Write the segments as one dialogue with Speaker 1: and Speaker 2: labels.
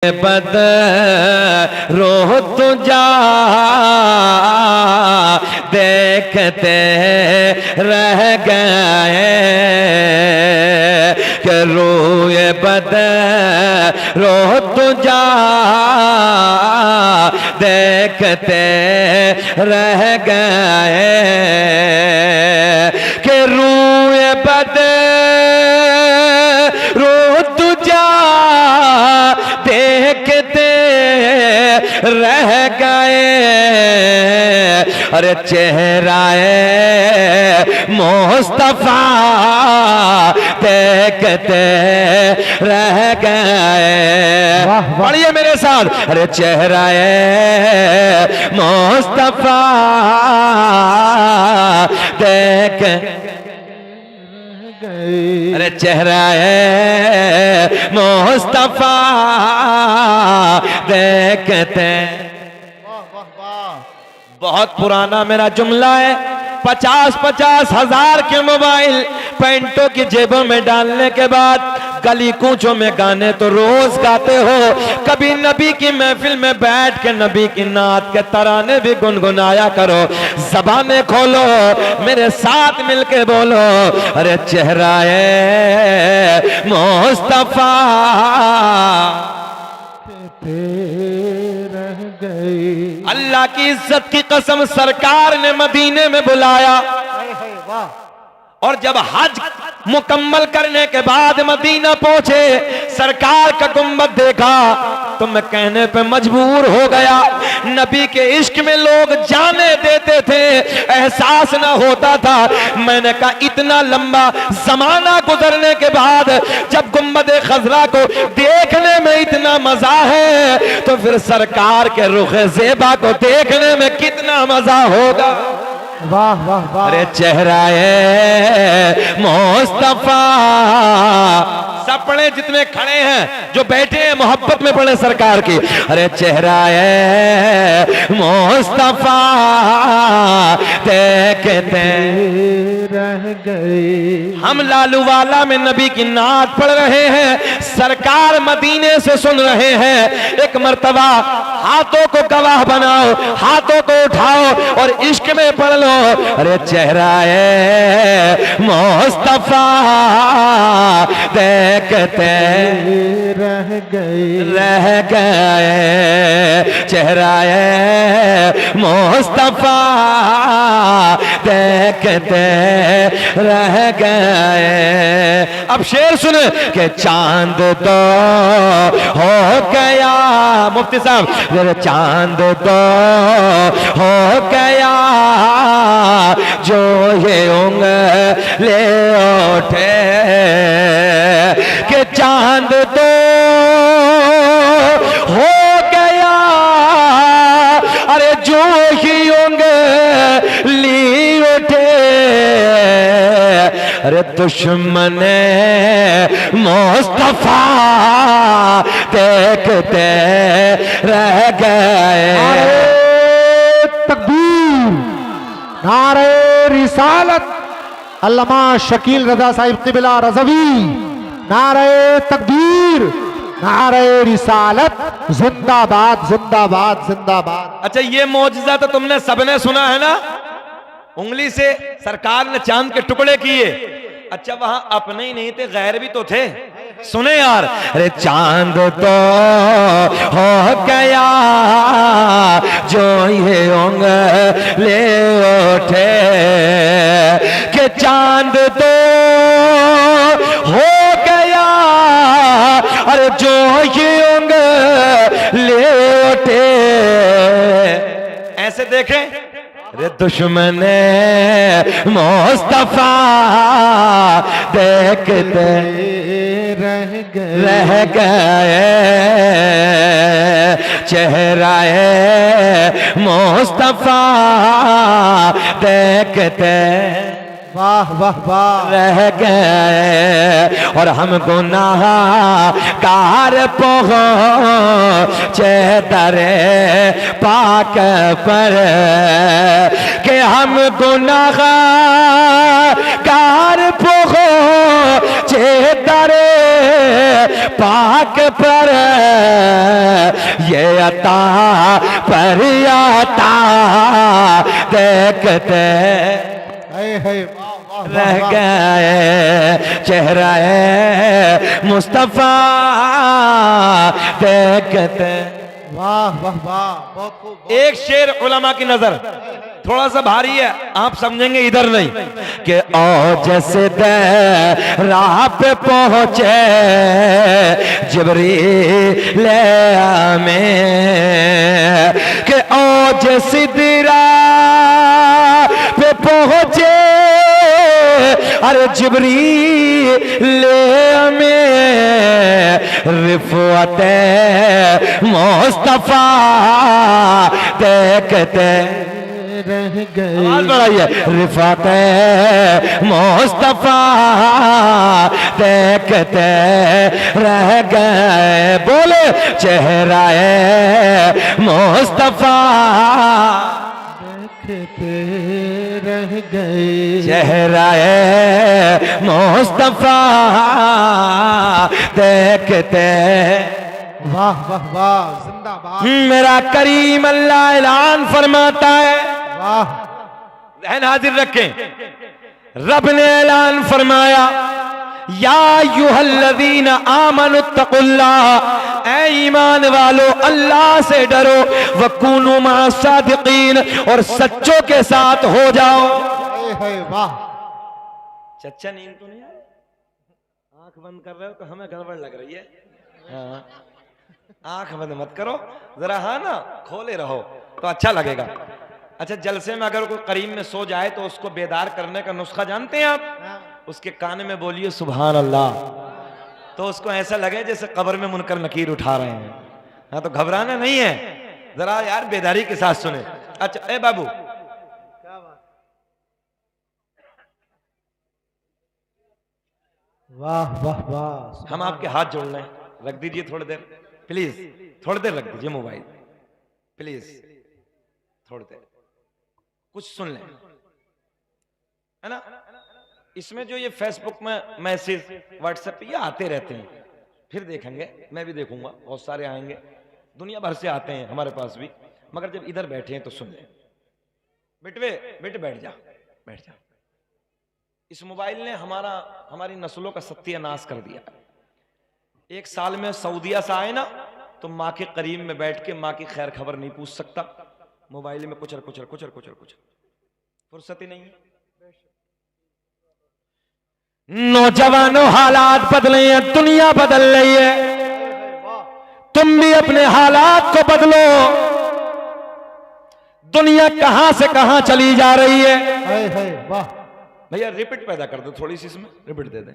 Speaker 1: बद रोह तुझा देखते रह गए कि रोए बद रोह तुझा देखते रह गए कि रोए बद रोह तुझा देखते रह गए। अरे चेहराए मुस्तफा देखते रह गए। पढ़िए मेरे साथ। अरे चेहराए मुस्तफा देख अरे चेहरा है मुस्तफा देखते। बहुत पुराना मेरा जुमला है। 50-50 हजार के मोबाइल पैंटों की जेबों में डालने के बाद गली कूचों में गाने तो रोज गाते हो। कभी नबी की महफिल में बैठ के नबी की नात के तराने भी गुनगुनाया करो। ज़बानें खोलो, मेरे साथ मिलके बोलो। अरे चेहराए मुस्तफा रह गई। अल्लाह की इज्जत की कसम, सरकार ने मदीने में बुलाया और जब हज मुकम्मल करने के बाद मदीना पहुंचे, सरकार का गुंबद देखा तो मैं कहने पे मजबूर हो गया। नबी के इश्क में लोग जाने देते थे, एहसास ना होता था। मैंने कहा इतना लंबा जमाना गुजरने के बाद जब गुंबद खजरा को देखने में इतना मजा है तो फिर सरकार के रुखे ज़ेबा को देखने में कितना मजा होगा।
Speaker 2: वाह वाह वाह।
Speaker 1: अरे चेहराए मुस्तफा, सब पढ़े जितने खड़े हैं, जो बैठे हैं मोहब्बत में पढ़े सरकार की। अरे चेहराए मुस्तफा देखते
Speaker 2: रह गए।
Speaker 1: हम लालू वाला में नबी की नात पढ़ रहे हैं, सरकार मदीने से सुन रहे हैं। एक मर्तबा हाथों को गवाह बनाओ, हाथों को उठाओ और इश्क में पढ़ लो। अरे चेहराए मुस्तफा देखते
Speaker 2: रह गए।
Speaker 1: रह गए। चेहराए मुस्तफा देखते रह गए। अब शेर सुने कि चांद तो हो गया, मुफ्ती साहब, चांद तो हो गया जो ये उंगले उठे कि चांद तो हो गया। अरे जो ही उंगली उठे। अरे दुश्मन मुस्तफा देखते रह गए।
Speaker 2: तकबीर, नारे रिसालत, अल्लामा शकील रजा साहिब क़िबला रज़वी। नारे तकबीर, नारे रिसालत, जिंदाबाद जिंदाबाद जिंदाबाद।
Speaker 1: अच्छा, ये मौजज़ा तो तुमने सबने सुना है ना। उंगली से सरकार ने चांद के टुकड़े किए। अच्छा, वहां अपने ही नहीं थे, गैर भी तो थे। सुने यार। अरे चांद तो हो गया जो ये उंगले उठे कि चांद तो हो गया। अरे जो ये उंगले उठे। ऐसे देखें। अरे दुश्मन मुस्तफा देखते रह गए। चेहराए मुस्तफा देखते
Speaker 2: वाह वाह वाह
Speaker 1: रह गए। और हम गुनाहगार पहुंचे दरे पाक पर कि हम गुनाहगार पहुंचे दरे पाक पर ये अता पर आता देखते रह गए चेहरा मुस्तफा देखते।
Speaker 2: वाह वाह वाह, बहुत खूब।
Speaker 1: एक शेर उलमा की नजर थोड़ा सा भारी है, आप समझेंगे इधर नहीं कि ओ जैसे राह पे पहुंचे जिब्रील में कि ओ जैसे राह पे पहुंचे अरे जिब्रील में रिफ़अत मुस्तफा देखते
Speaker 2: रह गए।
Speaker 1: आवाज बढ़ाइए, रिफ़अत मुस्तफा देखते रह गए। बोले चेहरा मुस्तफा
Speaker 2: देखते रह गए।
Speaker 1: चेहरा मुस्तफा देखते।
Speaker 2: वाह वाह वाह, जिंदाबाद।
Speaker 1: मेरा करीम अल्लाह ऐलान फरमाता है,
Speaker 2: वाह,
Speaker 1: ज़हन हाजिर रखें, रब ने ऐलान फरमाया या अय्युहल्लज़ीना आमनुत्तकुल्लाह, ऐ ईमान वालो अल्लाह से डरो, वकूनू मअस्सादिकीन, और सच्चों के साथ हो जाओ।
Speaker 2: वाह।
Speaker 1: चच्चा नींद तो नहीं आई? आंख बंद कर रहे हो तो हमें गड़बड़ लग रही है। हाँ, आंख बंद मत करो जरा, हाँ ना, खोले रहो तो अच्छा लगेगा। अच्छा, जलसे में अगर कोई करीब में सो जाए तो उसको बेदार करने का नुस्खा जानते हैं आप? उसके कान में बोलिए सुभान अल्लाह, तो उसको ऐसा लगे जैसे कब्र में मुनकर नकीर उठा रहे हैं। हाँ, तो घबराना नहीं है, जरा यार बेदारी के साथ सुने। अच्छा ए बाबू,
Speaker 2: वाह वाह वाह।
Speaker 1: हम आपके हाथ जोड़ लें, रख दीजिए थोड़ी देर प्लीज, थोड़ी देर रख दीजिए मोबाइल प्लीज, थोड़ी देर कुछ सुन लें, है ना। इसमें जो ये फेसबुक में मैसेज, व्हाट्सएप पे ये आते रहते हैं, फिर देखेंगे, मैं भी देखूंगा, बहुत सारे आएंगे, दुनिया भर से आते हैं हमारे पास भी, मगर जब इधर बैठे हैं तो सुन लें। बेटवे बेटे बैठ जा, बैठ जा। इस मोबाइल ने हमारी नस्लों का सत्यानाश कर दिया। एक साल में सऊदिया से आए ना तो माँ के करीब में बैठ के माँ की खैर खबर नहीं पूछ सकता, मोबाइल में कुचर कुचर कुचर कुचर कुचर, फुर्सत ही नहीं है। नौजवानों, हालात बदले हैं, दुनिया बदल रही है, तुम भी अपने हालात को बदलो। दुनिया कहां से कहां चली जा रही है।
Speaker 2: वाह
Speaker 1: भैया रिपीट पैदा कर दो थोड़ी सी, इसमें रिपीट दे दें।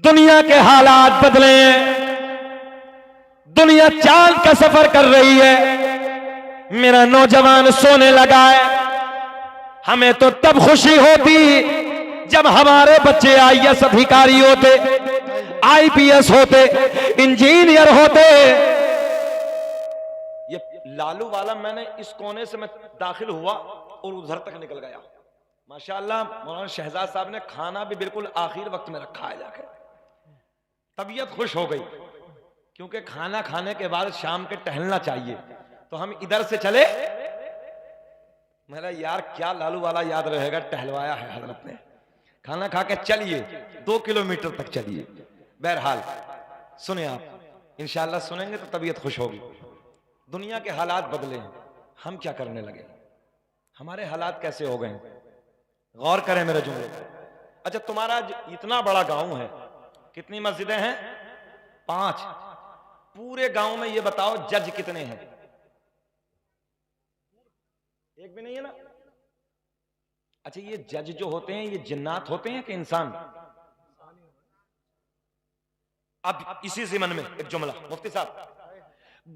Speaker 1: दुनिया के हालात बदले हैं, दुनिया चांद का सफर कर रही है। मेरा नौजवान सोने लगा है, हमें तो तब खुशी होती जब हमारे बच्चे आईएएस अधिकारी होते, आईपीएस होते, इंजीनियर होते। ये लालू वाला, मैंने इस कोने से मैं दाखिल हुआ और उधर तक निकल गया। माशाअल्लाह मौलाना शहजाद साहब ने खाना भी बिल्कुल आखिर वक्त में रखा है जाके, तबीयत खुश हो गई, क्योंकि खाना खाने के बाद शाम के टहलना चाहिए। तो हम इधर से चले, मेरा यार क्या लालू वाला याद रहेगा, टहलवाया है हजरत ने, खाना खा के चलिए 2 किलोमीटर तक चलिए। बहरहाल सुने आप, इंशाअल्लाह सुनेंगे तो तबीयत खुश होगी। दुनिया के हालात बदले हैं, हम क्या करने लगे, हमारे हालात कैसे हो गए, गौर करें मेरे जुमले पर। अच्छा, तुम्हारा इतना बड़ा गांव है, कितनी मस्जिदें हैं? 5। पूरे गांव में ये बताओ जज कितने हैं? एक भी नहीं है ना। अच्छा, ये जज जो होते हैं ये जिन्नात होते हैं कि इंसान? अब इसी ज़िमन में एक जुमला, मुफ्ती साहब,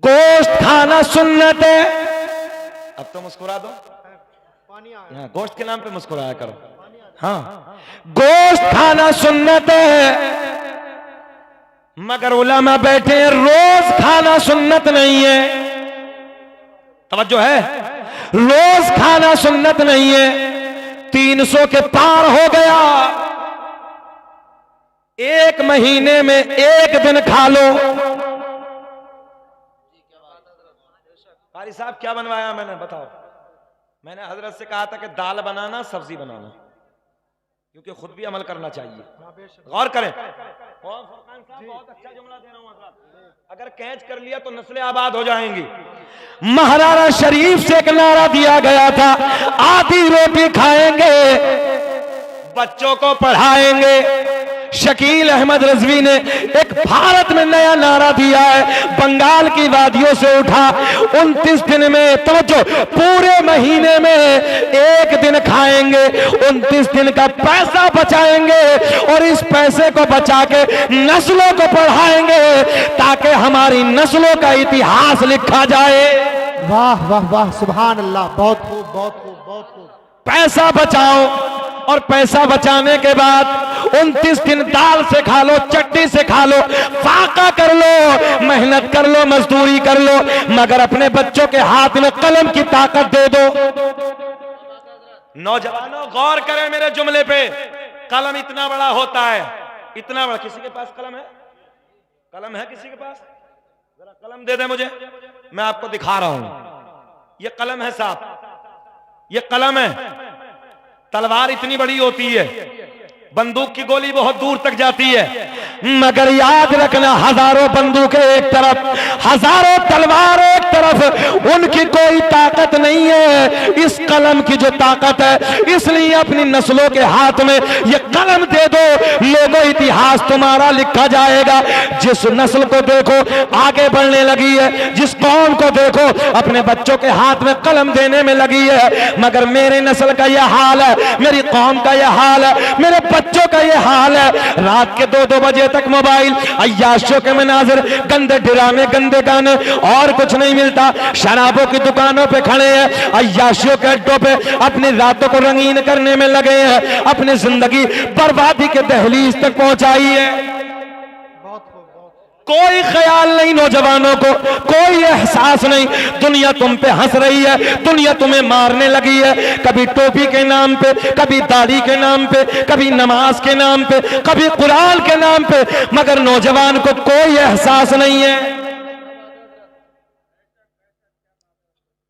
Speaker 1: गोश्त खाना सुन्नत है। अब तो मुस्कुरा दो, यहाँ गोश्त के नाम पे मुस्कुराया करो। हाँ, गोश्त खाना सुन्नत है, मगर उलमा बैठे हैं रोज खाना सुन्नत नहीं है। तवज्जो है, रोज खाना सुन्नत नहीं है। 300 के पार हो गया, एक महीने में एक दिन खा लो। कारी साहब क्या बनवाया मैंने, बताओ। मैंने हजरत से कहा था कि दाल बनाना, सब्जी बनाना, क्योंकि खुद भी अमल करना चाहिए। गौर करें। बहुत अच्छा जुमला दे रहा हूं हजरत। अगर कैच कर लिया तो नस्लें आबाद हो जाएंगी। महाराणा शरीफ से एक नारा दिया गया था, आधी रोटी खाएंगे, बच्चों को पढ़ाएंगे। शकील अहमद रिजवी ने एक भारत में नया नारा दिया है, बंगाल की वादियों से उठा। 29 दिन में, तवज्जो, पूरे महीने में एक दिन खाएंगे, 29 दिन का पैसा बचाएंगे और इस पैसे को बचा के नस्लों को पढ़ाएंगे ताकि हमारी नस्लों का इतिहास लिखा जाए।
Speaker 2: वाह वाह वाह, सुभान अल्लाह, बहुत खूब, बहुत खूब, बहुत खूब।
Speaker 1: पैसा बचाओ और पैसा बचाने के बाद 29 दिन दाल से खा लो, चटनी से खा लो, फाका कर लो, मेहनत कर लो, मजदूरी कर लो, मगर अपने बच्चों के हाथ में कलम की ताकत दे दो। नौजवानों गौर करें मेरे जुमले पे। कलम इतना बड़ा होता है, इतना बड़ा। किसी के पास कलम है? कलम है किसी के पास? जरा कलम दे दे मुझे, मैं आपको दिखा रहा हूं। ये कलम है साहब, ये कलम है। तलवार इतनी बड़ी होती है, बंदूक की गोली बहुत दूर तक जाती है, मगर याद रखना, हजारों बंदूकें एक तरफ, हजारों तलवार एक तरफ, उनकी कोई ताकत नहीं है इस कलम की जो ताकत है। इसलिए अपनी नस्लों के हाथ में ये कलम दे दो, लोगों इतिहास तुम्हारा लिखा जाएगा। जिस नस्ल को देखो आगे बढ़ने लगी है, जिस कौम को देखो अपने बच्चों के हाथ में कलम देने में लगी है, मगर मेरे नस्ल का यह हाल है, मेरी कौम का यह हाल है, मेरे बच्चों का ये हाल है। रात के 2-2 बजे तक मोबाइल, अय्याशियों के मनाजिर, गंदे ड्रामे, गंदे गाने, और कुछ नहीं मिलता। शराबों की दुकानों पे खड़े हैं, अय्याशियों के अड्डों पे अपनी रातों को रंगीन करने में लगे हैं, अपनी जिंदगी बर्बादी के दहलीज तक पहुंचाई है। कोई ख्याल नहीं नौजवानों को, कोई एहसास नहीं। दुनिया तुम पे हंस रही है, दुनिया तुम्हें मारने लगी है, कभी टोपी के नाम पे, कभी दाढ़ी के नाम पे, कभी नमाज के नाम पे, कभी कुरान के नाम पे, मगर नौजवान को कोई एहसास नहीं है।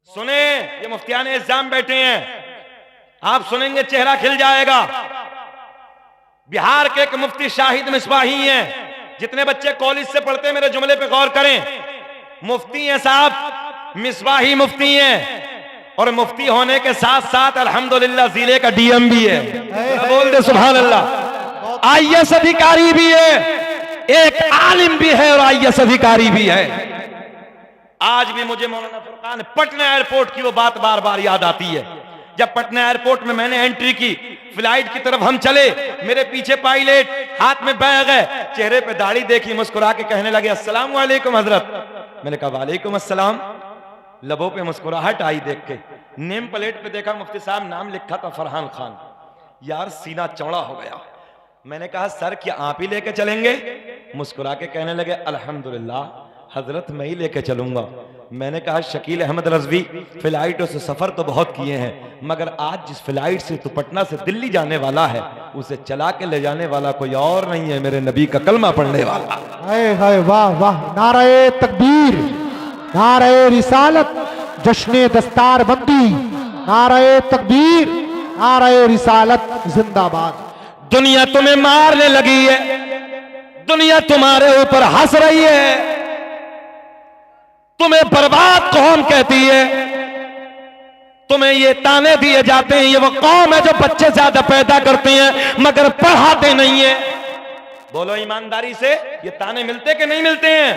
Speaker 1: सुने, ये मुफ्तियान इस्लाम बैठे हैं, आप सुनेंगे चेहरा खिल जाएगा। बिहार के एक मुफ्ती शाहिद मिसबाही हैं। जितने बच्चे कॉलेज से पढ़ते हैं मेरे जुमले पे गौर करें, मुफ्ती हैं साहब, मिसबाही मुफ्ती हैं, और मुफ्ती होने के साथ साथ अल्हम्दुलिल्लाह जिले का डीएम भी है। बोल दे सुभान अल्लाह। आईएएस अधिकारी भी है, एक आलिम भी है और आईएएस अधिकारी भी है। आज भी मुझे मौलाना फुरकान पटना एयरपोर्ट की वो बात बार बार याद आती है। जब पटना एयरपोर्ट में मैंने एंट्री की, फ्लाइट की तरफ हम चले, मेरे पीछे पायलट, हाथ में बैग है, चेहरे पे दाढ़ी देखी, मुस्कुरा के कहने लगे अस्सलाम वालेकुम हजरत। मैंने कहा वालेकुम अस्सलाम। लबों पे मुस्कुराहट आई देख के। नेम प्लेट पे देखा मुफ्ती साहब नाम लिखा था फरहान खान। यार सीना चौड़ा हो गया। मैंने कहा सर क्या आप ही लेके चलेंगे? मुस्कुरा के कहने लगे अल्हम्दुलिल्लाह हजरत मैं ही लेके चलूंगा। मैंने कहा शकील अहमद रजवी फ्लाइटों से सफर तो बहुत किए हैं, मगर आज जिस फ्लाइट से तू पटना से दिल्ली जाने वाला है उसे चला के ले जाने वाला कोई और नहीं है, मेरे नबी का कलमा पढ़ने वाला।
Speaker 2: हाय हाय वाह वाह, नारे तकबीर, नारे रिसालत, जश्ने दस्तार बंदी, नारे तकबीर, नारे रिसालत जिंदाबाद।
Speaker 1: दुनिया तुम्हें मारने लगी है, दुनिया तुम्हारे ऊपर हंस रही है, तुम्हें बर्बाद कौम कहती है, तुम्हें ये ताने दिए जाते हैं ये वो कौम है जो बच्चे ज्यादा पैदा करते हैं मगर पढ़ाते नहीं है। बोलो ईमानदारी से, ये ताने मिलते कि नहीं मिलते हैं?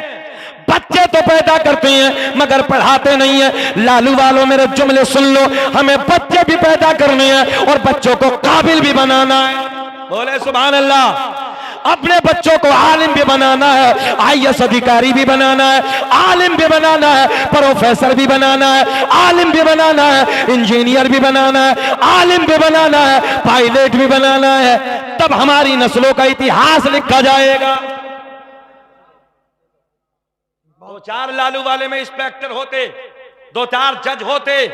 Speaker 1: बच्चे तो पैदा करते हैं मगर पढ़ाते नहीं है। लालू वालों मेरे जुमले सुन लो, हमें बच्चे भी पैदा करने हैं और बच्चों को काबिल भी बनाना है। बोले सुभान अल्लाह। अपने बच्चों को आलिम भी बनाना है, आईएएस अधिकारी भी बनाना है, आलिम भी बनाना है, प्रोफेसर भी बनाना है, आलिम भी बनाना है, इंजीनियर भी बनाना है, आलिम भी बनाना है, पायलट भी बनाना है, तब हमारी नस्लों का इतिहास लिखा जाएगा। 2-4 लालू वाले में इंस्पेक्टर होते, 2-4 जज होते,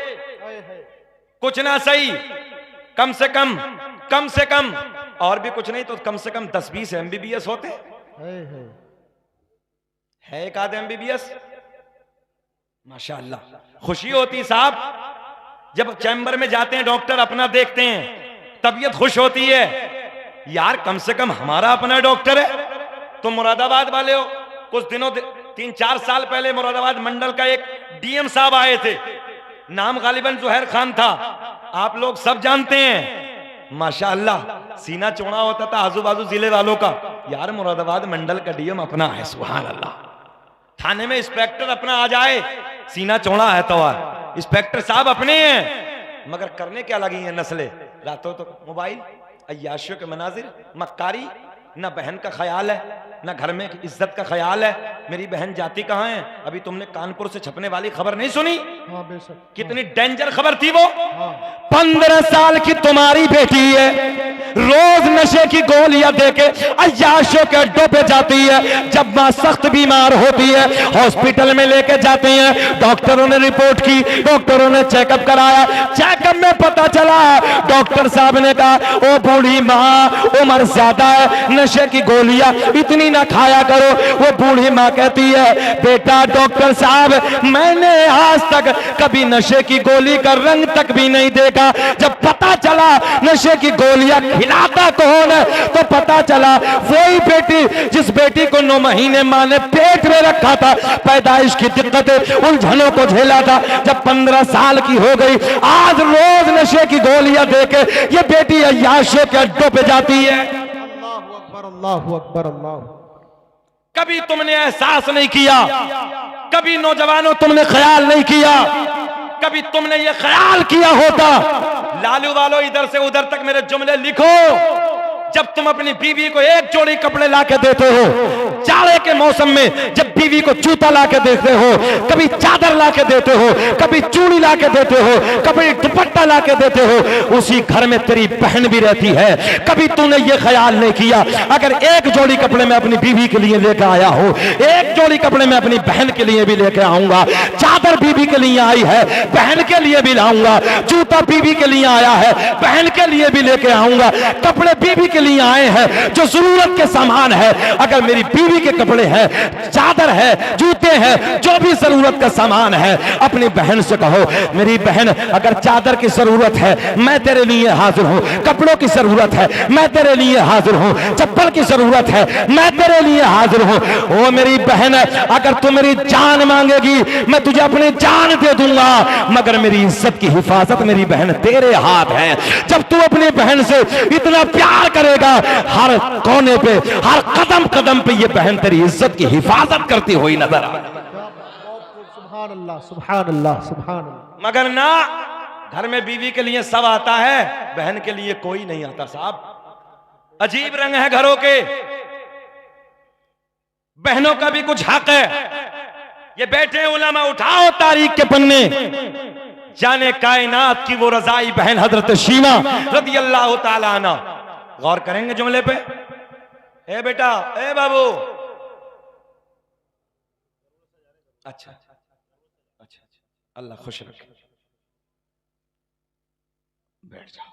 Speaker 1: कुछ ना सही, कम से कम और भी कुछ नहीं तो कम से कम 10-20 MBBS होते। है एक आध MBBS, माशाअल्लाह। खुशी होती साहब जब चैम्बर में जाते हैं, डॉक्टर अपना देखते हैं, तबीयत खुश होती है, यार कम से कम हमारा अपना डॉक्टर है। तो मुरादाबाद वाले हो, कुछ दिनों 3-4 साल पहले मुरादाबाद मंडल का एक DM साहब आए थे, नाम गालिबन जुहैर खान था, आप लोग सब जानते हैं। माशाअल्लाह सीना चौड़ा होता था आजू बाजू जिले वालों का, यार मुरादाबाद मंडल का DM अपना है, सुभान अल्लाह। थाने में इंस्पेक्टर अपना आ जाए, सीना चौड़ा है तो इंस्पेक्टर साहब अपने हैं, मगर करने क्या लगी है नस्लें, रातों तो मोबाइल, अय्याशियों के मनाजिर, मक्कारी, ना बहन का ख्याल है, ना घर में इज्जत का ख्याल है। मेरी बहन जाती कहाँ है? अभी तुमने कानपुर से छपने वाली खबर नहीं सुनी?
Speaker 2: हाँ बेशक।
Speaker 1: कितनी डेंजर खबर थी वो। 15 साल की तुम्हारी बेटी है, रोज नशे की गोलियां देके अय्याशों के अड्डों पे जाती है। जब मां सख्त बीमार होती है, हॉस्पिटल में लेके जाते हैं, डॉक्टरों ने रिपोर्ट की, डॉक्टरों ने चेकअप कराया, चेकअप में पता चला, डॉक्टर साहब ने कहा ओ बूढ़ी माँ उम्र ज्यादा है, नशे की गोलियां इतनी ना खाया करो। वो बूढ़ी माँ कहती है बेटा डॉक्टर साहब मैंने आज तक कभी नशे की गोली का रंग तक भी नहीं देखा। जब पता चला नशे की गोलियां खिलाता कौन है, तो पता चला वही बेटी जिस बेटी को 9 महीने मां ने पेट में रखा था, पैदाइश की दिक्कतें उलझनों को झेला था। जब 15 साल की हो गई, आज रोज नशे की गोलियां देके ये बेटी अय्याशों के अड्डों पे जाती है।
Speaker 2: अल्लाहु अकबर, अल्लाहु अकबर, अल्लाह।
Speaker 1: कभी तुमने एहसास नहीं किया, कभी नौजवानों तुमने ख्याल नहीं किया, कभी तुमने ये ख्याल किया होता। लालू वालों इधर से उधर तक मेरे जुमले लिखो। जब तुम अपनी बीवी को एक जोड़ी कपड़े लाके देते हो, जाड़े के मौसम में जब बीवी को जूता लाके देते हो, कभी चादर लाके देते हो, कभी चूड़ी लाके देते हो, कभी दुपट्टा लाके देते हो, उसी घर में तेरी बहन भी रहती है। कभी तूने ये ख्याल नहीं किया अगर एक जोड़ी कपड़े में अपनी बीवी के लिए लेकर आया हो, एक जोड़ी कपड़े में अपनी बहन के लिए भी लेकर आऊंगा, चादर बीवी के लिए आई है बहन के लिए भी लाऊंगा, जूता बीवी के लिए आया है बहन के लिए भी लेके आऊंगा, कपड़े बीवी के लिए आए हैं जो जरूरत के सामान है। अगर मेरी बीवी के कपड़े हैं, चादर है, जूते हैं, जो भी जरूरत का सामान है, अपनी बहन से कहो मेरी बहन अगर चादर की जरूरत है मैं तेरे लिए हाजिर हूं, कपड़ों की जरूरत है मैं तेरे लिए हाजिर हूं, चप्पल की जरूरत है मैं तेरे लिए हाजिर हूं। ओ मेरी बहन अगर तू मेरी जान मांगेगी मैं तुझे अपनी जान दे दूंगा, मगर मेरी इज्जत की हिफाजत मेरी बहन तेरे हाथ है। जब तू अपनी बहन से इतना प्यार करेगा, हर कोने पे हर कदम कदम पे ये बहन तेरी इज्जत की हिफाजत करती हुई नजर आ।
Speaker 2: सुभान अल्लाह, सुभान अल्लाह, सुभान अल्लाह।
Speaker 1: मगर ना, घर में बीवी के लिए सब आता है, बहन के लिए कोई नहीं आता साहब। अजीब रंग है घरों के। बहनों का भी कुछ हक है। ये बैठे उलमा, उठाओ तारीख के पन्ने, जाने कायनात की वो रजाई बहन हजरत शीमा रज़ी अल्लाह ताला अन्हा। गौर करेंगे जुमले पे। ए बेटा, ए बाबू, अच्छा अच्छा, अल्लाह खुश रखे, बैठ जाओ।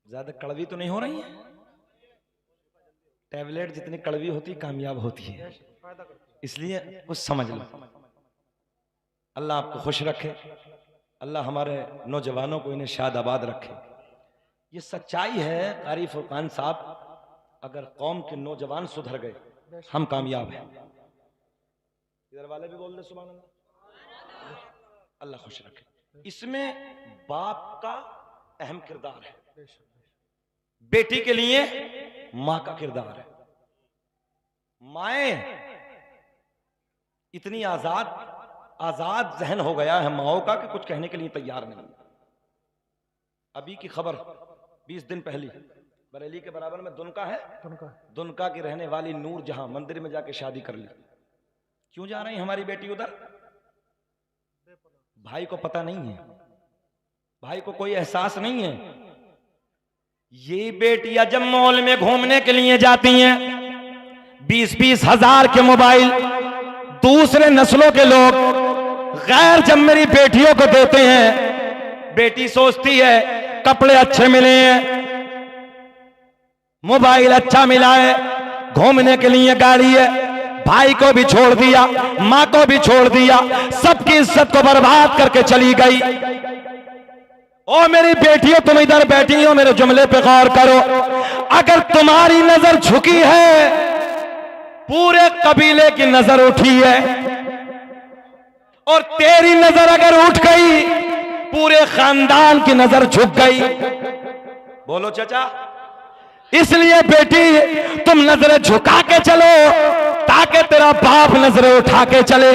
Speaker 1: ज्यादा कड़वी तो नहीं हो रही है? टैबलेट जितनी कड़वी होती कामयाब होती है, इसलिए कुछ समझ लो। अल्लाह आपको खुश रखे, अल्लाह हमारे नौजवानों को इन्हें शाद आबाद रखे। ये सच्चाई है कारी फुरकान साहब, अगर कौम के नौजवान सुधर गए हम कामयाब हैं। इधर वाले भी बोल दे सुभान अल्लाह। अल्लाह खुश रखे। इसमें बाप का अहम किरदार है, बेटी के लिए मां का किरदार है। माएं इतनी आजाद जहन हो गया है माओ का कि कुछ कहने के लिए तैयार नहीं। अभी की खबर 20 दिन पहले बरेली के बराबर में दुनका है, दुनका की रहने वाली नूर जहां मंदिर में जाके शादी कर ली। क्यों जा रही हमारी बेटी उधर? भाई को पता नहीं है, भाई को कोई एहसास नहीं है। ये बेटियां जब मॉल में घूमने के लिए जाती हैं, 20-20 हजार के मोबाइल दूसरे नस्लों के लोग गैर जब मेरी बेटियों को देते हैं, बेटी सोचती है कपड़े अच्छे मिले हैं, मोबाइल अच्छा मिला है, घूमने के लिए गाड़ी है, भाई को भी छोड़ दिया, माँ को भी छोड़ दिया, सबकी इज्जत को बर्बाद करके चली गई। ओ मेरी बेटियों, तुम इधर बैठी हो, मेरे जुमले पे गौर करो। अगर तुम्हारी नजर झुकी है, पूरे कबीले की नजर उठी है, और तेरी नजर अगर उठ गई, पूरे खानदान की नजर झुक गई। बोलो चाचा। इसलिए बेटी तुम नजरें झुका के चलो, ताकि तेरा बाप नजरें उठा के चले।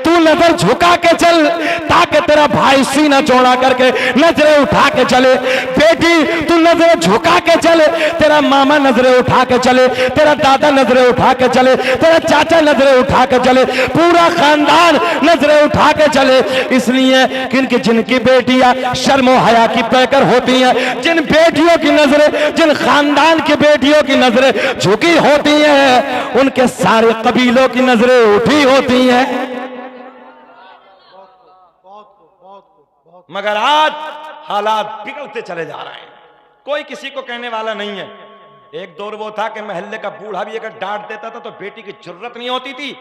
Speaker 1: तू नजर झुका के चल, ताकि तेरा भाई सीना चौड़ा करके नजरें उठा के चले। बेटी तू नजरें झुका के चले, तेरा मामा नजरें उठा के चले, तेरा दादा नजरें उठा के चले, तेरा चाचा नजरें उठा के चले, पूरा खानदान नजरें उठा के चले। इसलिए क्योंकि जिनकी बेटियां शर्म हया की पैकर होती हैं, जिन बेटियों की नजरें, जिन खानदान की बेटियों की नजरें झुकी होती हैं, उनके सारे कबीलों की नजरें उठी होती हैं। मगर आज हालात बिगड़ते चले जा रहे हैं, कोई किसी को कहने वाला नहीं है। एक दौर वो था कि मोहल्ले का बूढ़ा भी अगर डांट देता था तो बेटी की जरूरत नहीं होती थी,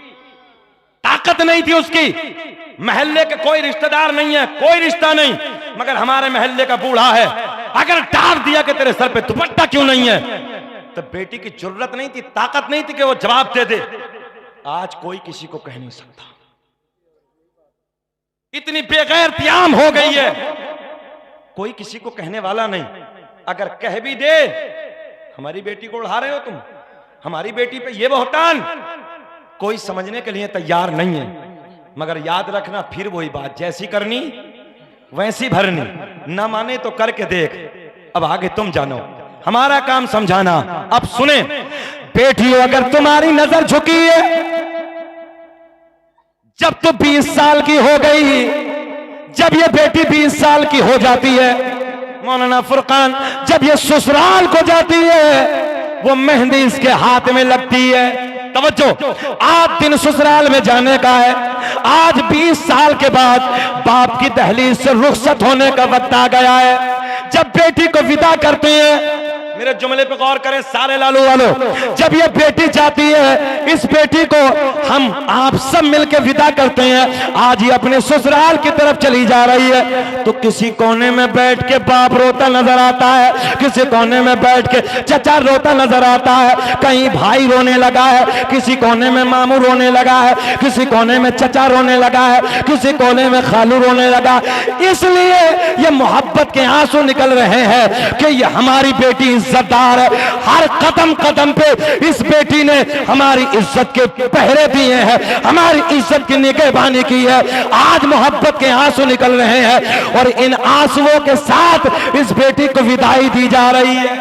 Speaker 1: ताकत नहीं थी उसकी। मोहल्ले के कोई रिश्तेदार नहीं है, कोई रिश्ता नहीं, मगर हमारे मोहल्ले का बूढ़ा है, अगर डांट दिया कि तेरे सर पे दुपट्टा क्यों नहीं है, तो बेटी की जरूरत नहीं थी, ताकत नहीं थी कि वो जवाब दे दे। आज कोई किसी को कह नहीं सकता, इतनी बेगैरती आम हो गई है, कोई किसी को कहने वाला नहीं। अगर कह भी दे, हमारी बेटी को उड़ा रहे हो तुम, हमारी बेटी पे ये बहतान, कोई समझने के लिए तैयार नहीं है। मगर याद रखना, फिर वही बात, जैसी करनी वैसी भरनी, ना माने तो करके देख, अब आगे तुम जानो, हमारा काम समझाना। अब सुने बेटियों, अगर तुम्हारी नजर झुकी है, जब तो 20 साल की हो गई, जब ये बेटी 20 साल की हो जाती है, मौलाना फुरकान, जब ये ससुराल को जाती है, वो मेहंदी इसके हाथ में लगती है। तवज्जो, आज दिन ससुराल में जाने का है। आज 20 साल के बाद बाप की दहलीज से रुखसत होने का वक्त आ गया है। जब बेटी को विदा करते हैं, मेरे जुमले पे गौर करें सारे लालू वालों, जब ये बेटी जाती है, इस बेटी को हम आप सब मिलकर विदा करते हैं। आज ये अपने ससुराल की तरफ चली जा रही है, तो किसी कोने में बैठ के बाप रोता नजर आता है, किसी कोने में बैठ के चचा रोता नजर आता है, कहीं भाई रोने लगा है, किसी कोने में मामू रोने लगा है, किसी कोने में चचा रोने लगा है, किसी कोने में खालू रोने लगा। इसलिए ये मोहब्बत के आंसू निकल रहे हैं कि ये हमारी बेटी इज्जतदार है। हर कदम कदम पे इस बेटी ने हमारी इज्जत के पहरे दिए हैं, हमारी इज्जत की निगहबानी की है। आज मोहब्बत के आंसू निकल रहे हैं, और इन आंसुओं के साथ इस बेटी को विदाई दी जा रही है।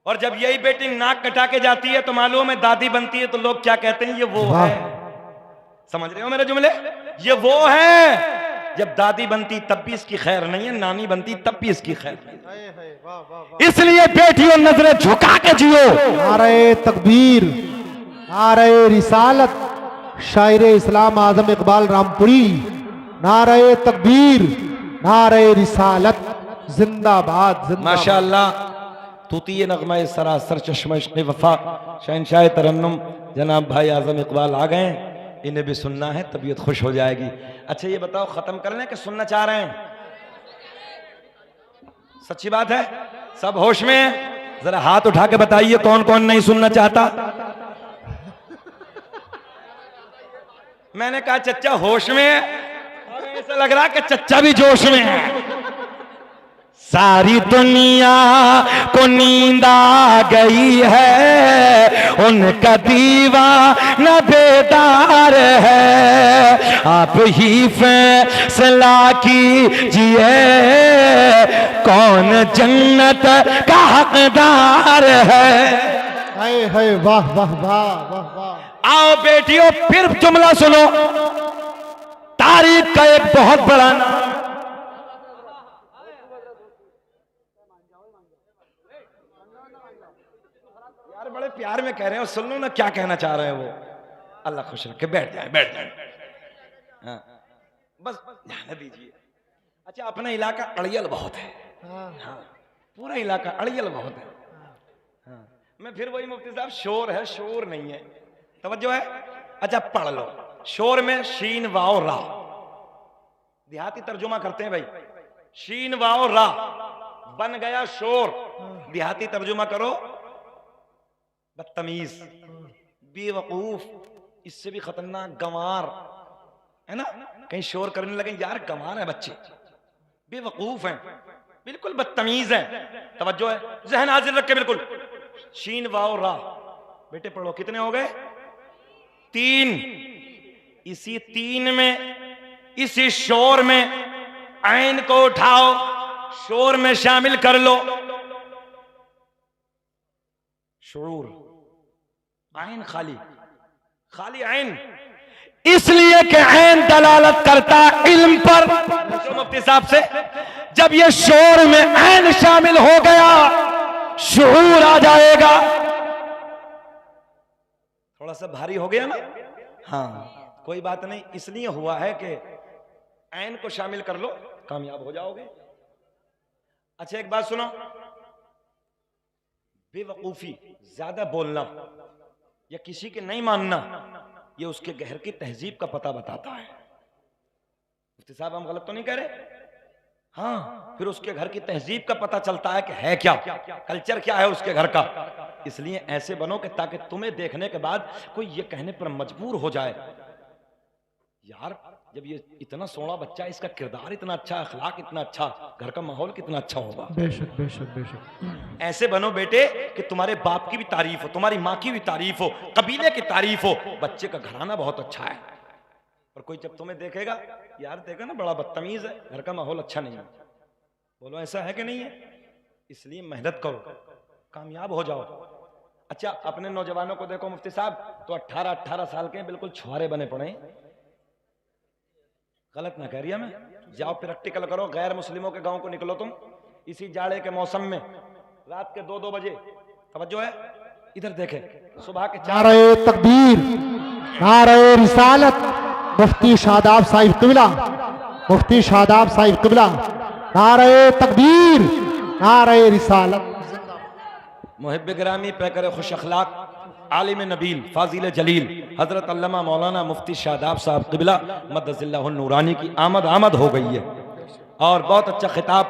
Speaker 1: और जब यही बेटी नाक कटा के जाती है, तो मालूम है दादी बनती है, तो लोग क्या कहते हैं, ये वो है। समझ रहे हो मेरे जुमले, ये वो है। जब दादी बनती तब भी इसकी खैर नहीं है, नानी बनती तब भी इसकी खैर नहीं। इसलिए बेटियों, नजरें झुका के जियो।
Speaker 2: नारे तकबीर, नारे रिसालत, शायर इस्लाम आजम इकबाल रामपुरी, नारे तकबीर, नारे रिसालत, जिंदाबाद जिंदाबाद।
Speaker 1: माशाअल्लाह, तूती नगमा सरासर चश्मा इश्क़ वफा, शहंशाह तरन्नुम जनाब भाई आजम इकबाल आ गए, इन्हें भी सुनना है, तबीयत खुश हो जाएगी। अच्छा ये बताओ, खत्म कर लें कि सुनना चाह रहे हैं? सच्ची बात है, सब होश में हैं? जरा हाथ उठा के बताइए कौन कौन नहीं सुनना चाहता। मैंने कहा चच्चा होश में है, और ऐसा लग रहा कि चच्चा भी जोश में है। सारी दुनिया को नींद आ गई है, उनका दीवाना बेदार है, आप ही फैसला कीजिए कौन जन्नत का हकदार है।
Speaker 2: वाह वाह वाह वाह वाह।
Speaker 1: आओ बेटियों, फिर जुमला सुनो, तारीख का एक बहुत बड़ा नाम। यार बड़े प्यार में कह रहे हो, सुन लो ना क्या कहना चाह रहे हैं वो। अल्लाह खुश रखे, बैठ जाए बैठ जाए। हाँ बस जाने दीजिए। अच्छा, अपना इलाका अड़ियल बहुत है। हाँ, पूरा इलाका अड़ियल बहुत है। हाँ। मैं फिर वही मुफ्ती साहब, शोर है शोर नहीं है, तवज्जो है। अच्छा पढ़ लो, शोर में शीन वाओ रा, देहाती तर्जुमा करते हैं भाई, शीन वाओ रा बन गया शोर, देहाती तर्जुमा करो बदतमीज, बेवकूफ, इससे भी खतरनाक गंवार, है ना। कहीं शोर करने लगे यार गंवार है बच्चे, बेवकूफ हैं, बिल्कुल बदतमीज हैं। तवज्जो है, जहन हाजिर रख के बिल्कुल। शीन वाओ रा, बेटे पढ़ो, कितने हो गए? 3। इसी 3 में, इसी शोर में ऐन को उठाओ, शोर में शामिल कर लो। शूर, ऐन खाली, खाली ऐन, इसलिए कि ऐन दलालत करता इल्म पर। मुफ्ती साहब से, जब ये शोर में ऐन शामिल हो गया, शूर आ जाएगा। थोड़ा सा भारी हो गया ना? हाँ कोई बात नहीं, इसलिए हुआ है कि ऐन को शामिल कर लो, कामयाब हो जाओगे। अच्छा एक बात सुनो, बेवकूफी, ज्यादा बोलना या किसी के नहीं मानना, ये उसके घर की तहजीब का पता बताता है। मुफ्ती साहब हम गलत तो नहीं कह रहे? हाँ, फिर उसके घर की तहजीब का पता चलता है कि है क्या, कल्चर क्या है उसके घर का। इसलिए ऐसे बनो कि ताकि तुम्हें देखने के बाद कोई ये कहने पर मजबूर हो जाए, यार जब ये इतना सोना बच्चा, इसका किरदार इतना अच्छा, अखलाक इतना अच्छा, घर का माहौल कितना अच्छा होगा।
Speaker 2: बेशक बेशक बेशक।
Speaker 1: ऐसे बनो बेटे कि तुम्हारे बाप की भी तारीफ हो, तुम्हारी माँ की भी तारीफ हो, कबीले की तारीफ हो, बच्चे का घराना बहुत अच्छा है। और कोई जब तुम्हें देखेगा, यार देखा ना बड़ा बदतमीज है, घर का माहौल अच्छा नहीं है, बोलो ऐसा है कि नहीं है? इसलिए मेहनत करो, कामयाब हो जाओ। अच्छा अपने नौजवानों को देखो मुफ्ती साहब, तो 18-18 साल के बिल्कुल छुआरे बने पड़े। गलत ना कह रही है मैं? जाओ प्रैक्टिकल करो, गैर मुस्लिमों के गांव को निकलो तुम, इसी जाड़े के मौसम में, रात के 2-2 बजे, तवज्जो है, इधर देखे, सुबह के 4
Speaker 2: नारे तकबीर, नारे रिसालत, मुफ्ती शादाब साहिब किबला, मुफ्ती शादाब साहिब किबला, नारे तकबीर, नारे रिसालत।
Speaker 1: मुहिब गिरामी पैकर खुश अखलाक आलिम नबील फाजिल जलील हजरत अल्लामा मौलाना मुफ्ती शादाब साहब क़िबला मद्दज़िल्लाहुन नूरानी की आमद हो गई है। और बहुत अच्छा खिताब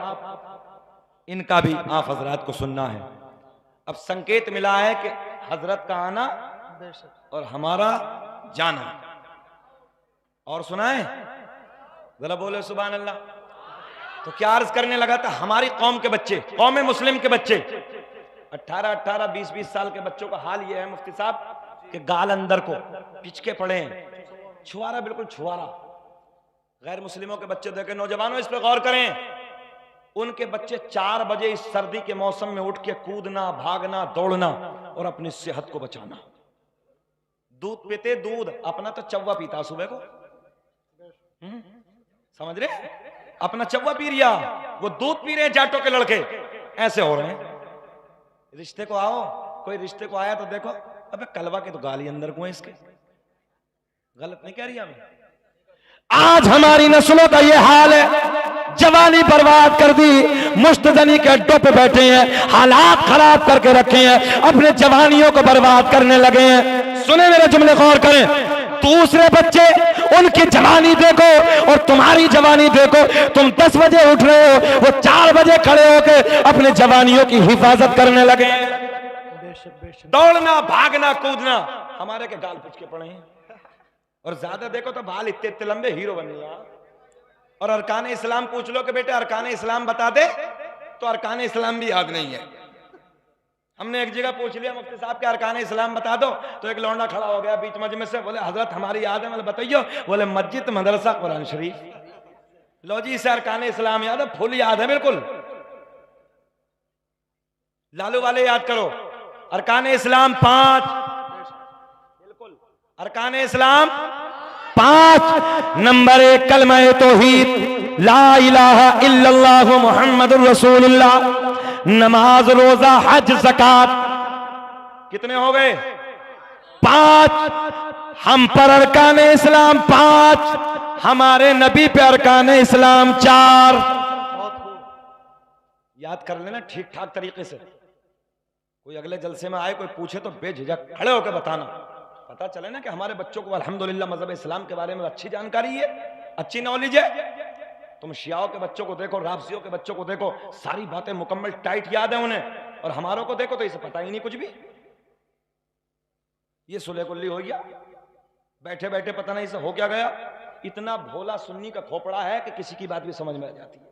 Speaker 1: इनका भी आप हजरात को सुनना है। अब संकेत मिला है कि हजरत का आना और हमारा जाना, और सुना है, जरा बोले सुभान अल्लाह। तो क्या अर्ज करने लगा था, हमारी कौम के बच्चे, कौम मुस्लिम के बच्चे, 18-18, 20-20 साल के बच्चों का हाल यह है मुफ्ती साहब कि गाल अंदर को पिचके पड़े हैं, छुआरा, बिल्कुल छुआरा। गैर मुस्लिमों के बच्चे देखे, नौजवानों इस पर गौर करें, उनके बच्चे 4 बजे इस सर्दी के मौसम में उठ के कूदना, भागना, दौड़ना और अपनी सेहत को बचाना। दूध पीते, दूध अपना तो चौवा पीता सुबह को, समझ रहे, अपना चौवा पी रिया, वो दूध पी रहे हैं जाटों के लड़के, ऐसे हो रहे हैं। रिश्ते को आओ, कोई रिश्ते को आया तो देखो, अबे कलवा के तो गाली अंदर को है इसके। गलत नहीं कह रही हमें? आज हमारी नस्लों का ये हाल है, जवानी बर्बाद कर दी, मुश्तदनी के अड्डों पे बैठे हैं, हालात खराब करके रखे हैं, अपने जवानियों को बर्बाद करने लगे हैं। सुने मेरे जुमले, गौर करें। दूसरे बच्चे, उनकी जवानी देखो और तुम्हारी जवानी देखो, तुम 10 बजे उठ रहे हो, वो 4 बजे खड़े होकर अपने जवानियों की हिफाजत करने लगे। दौड़ना, भागना, कूदना, हमारे के गाल पुचके पड़े हैं। और ज्यादा देखो तो बाल इतने इतने लंबे, हीरो बन गया। और अरकान इस्लाम पूछ लो कि बेटे अरकान इस्लाम बता दे, तो अरकान इस्लाम भी याद नहीं है। हमने एक जगह पूछ लिया मुफ्ती साहब के अरकान इस्लाम बता दो, तो एक लौंडा खड़ा हो गया बीच मजमे से, बोले हजरत हमारी याद है। मतलब बताइयो, बोले मस्जिद, मदरसा, कुरान शरीफ। लो जी, इसे अरकान इस्लाम याद है, फुल याद है बिल्कुल। लालू वाले याद करो, अरकान इस्लाम 5, बिल्कुल अरकान इस्लाम 5। नंबर 1 कलमा तौहीद, ला इलाहा इल्लल्लाहु मुहम्मदुर रसूलुल्लाह, नमाज, रोजा, हज, ज़कात, कितने हो गए? 5। हम पर अरकान इस्लाम 5, हमारे नबी पे अरकान इस्लाम 4। याद कर लेना ठीक ठाक तरीके से। कोई अगले जलसे में आए, कोई पूछे तो बेझिझक खड़े होकर बताना, पता चले ना कि हमारे बच्चों को अल्हम्दुलिल्लाह मजहब इस्लाम के बारे में अच्छी जानकारी है, अच्छी नॉलेज है। तुम शियाओं के बच्चों को देखो, राफसियों के बच्चों को देखो, सारी बातें मुकम्मल टाइट याद है उन्हें, और हमारों को देखो तो इसे पता ही नहीं कुछ भी। ये सुलह कुल्ली हो गया, बैठे बैठे पता नहीं इसे हो क्या गया। इतना भोला सुन्नी का खोपड़ा है कि किसी की बात भी समझ में आ जाती है।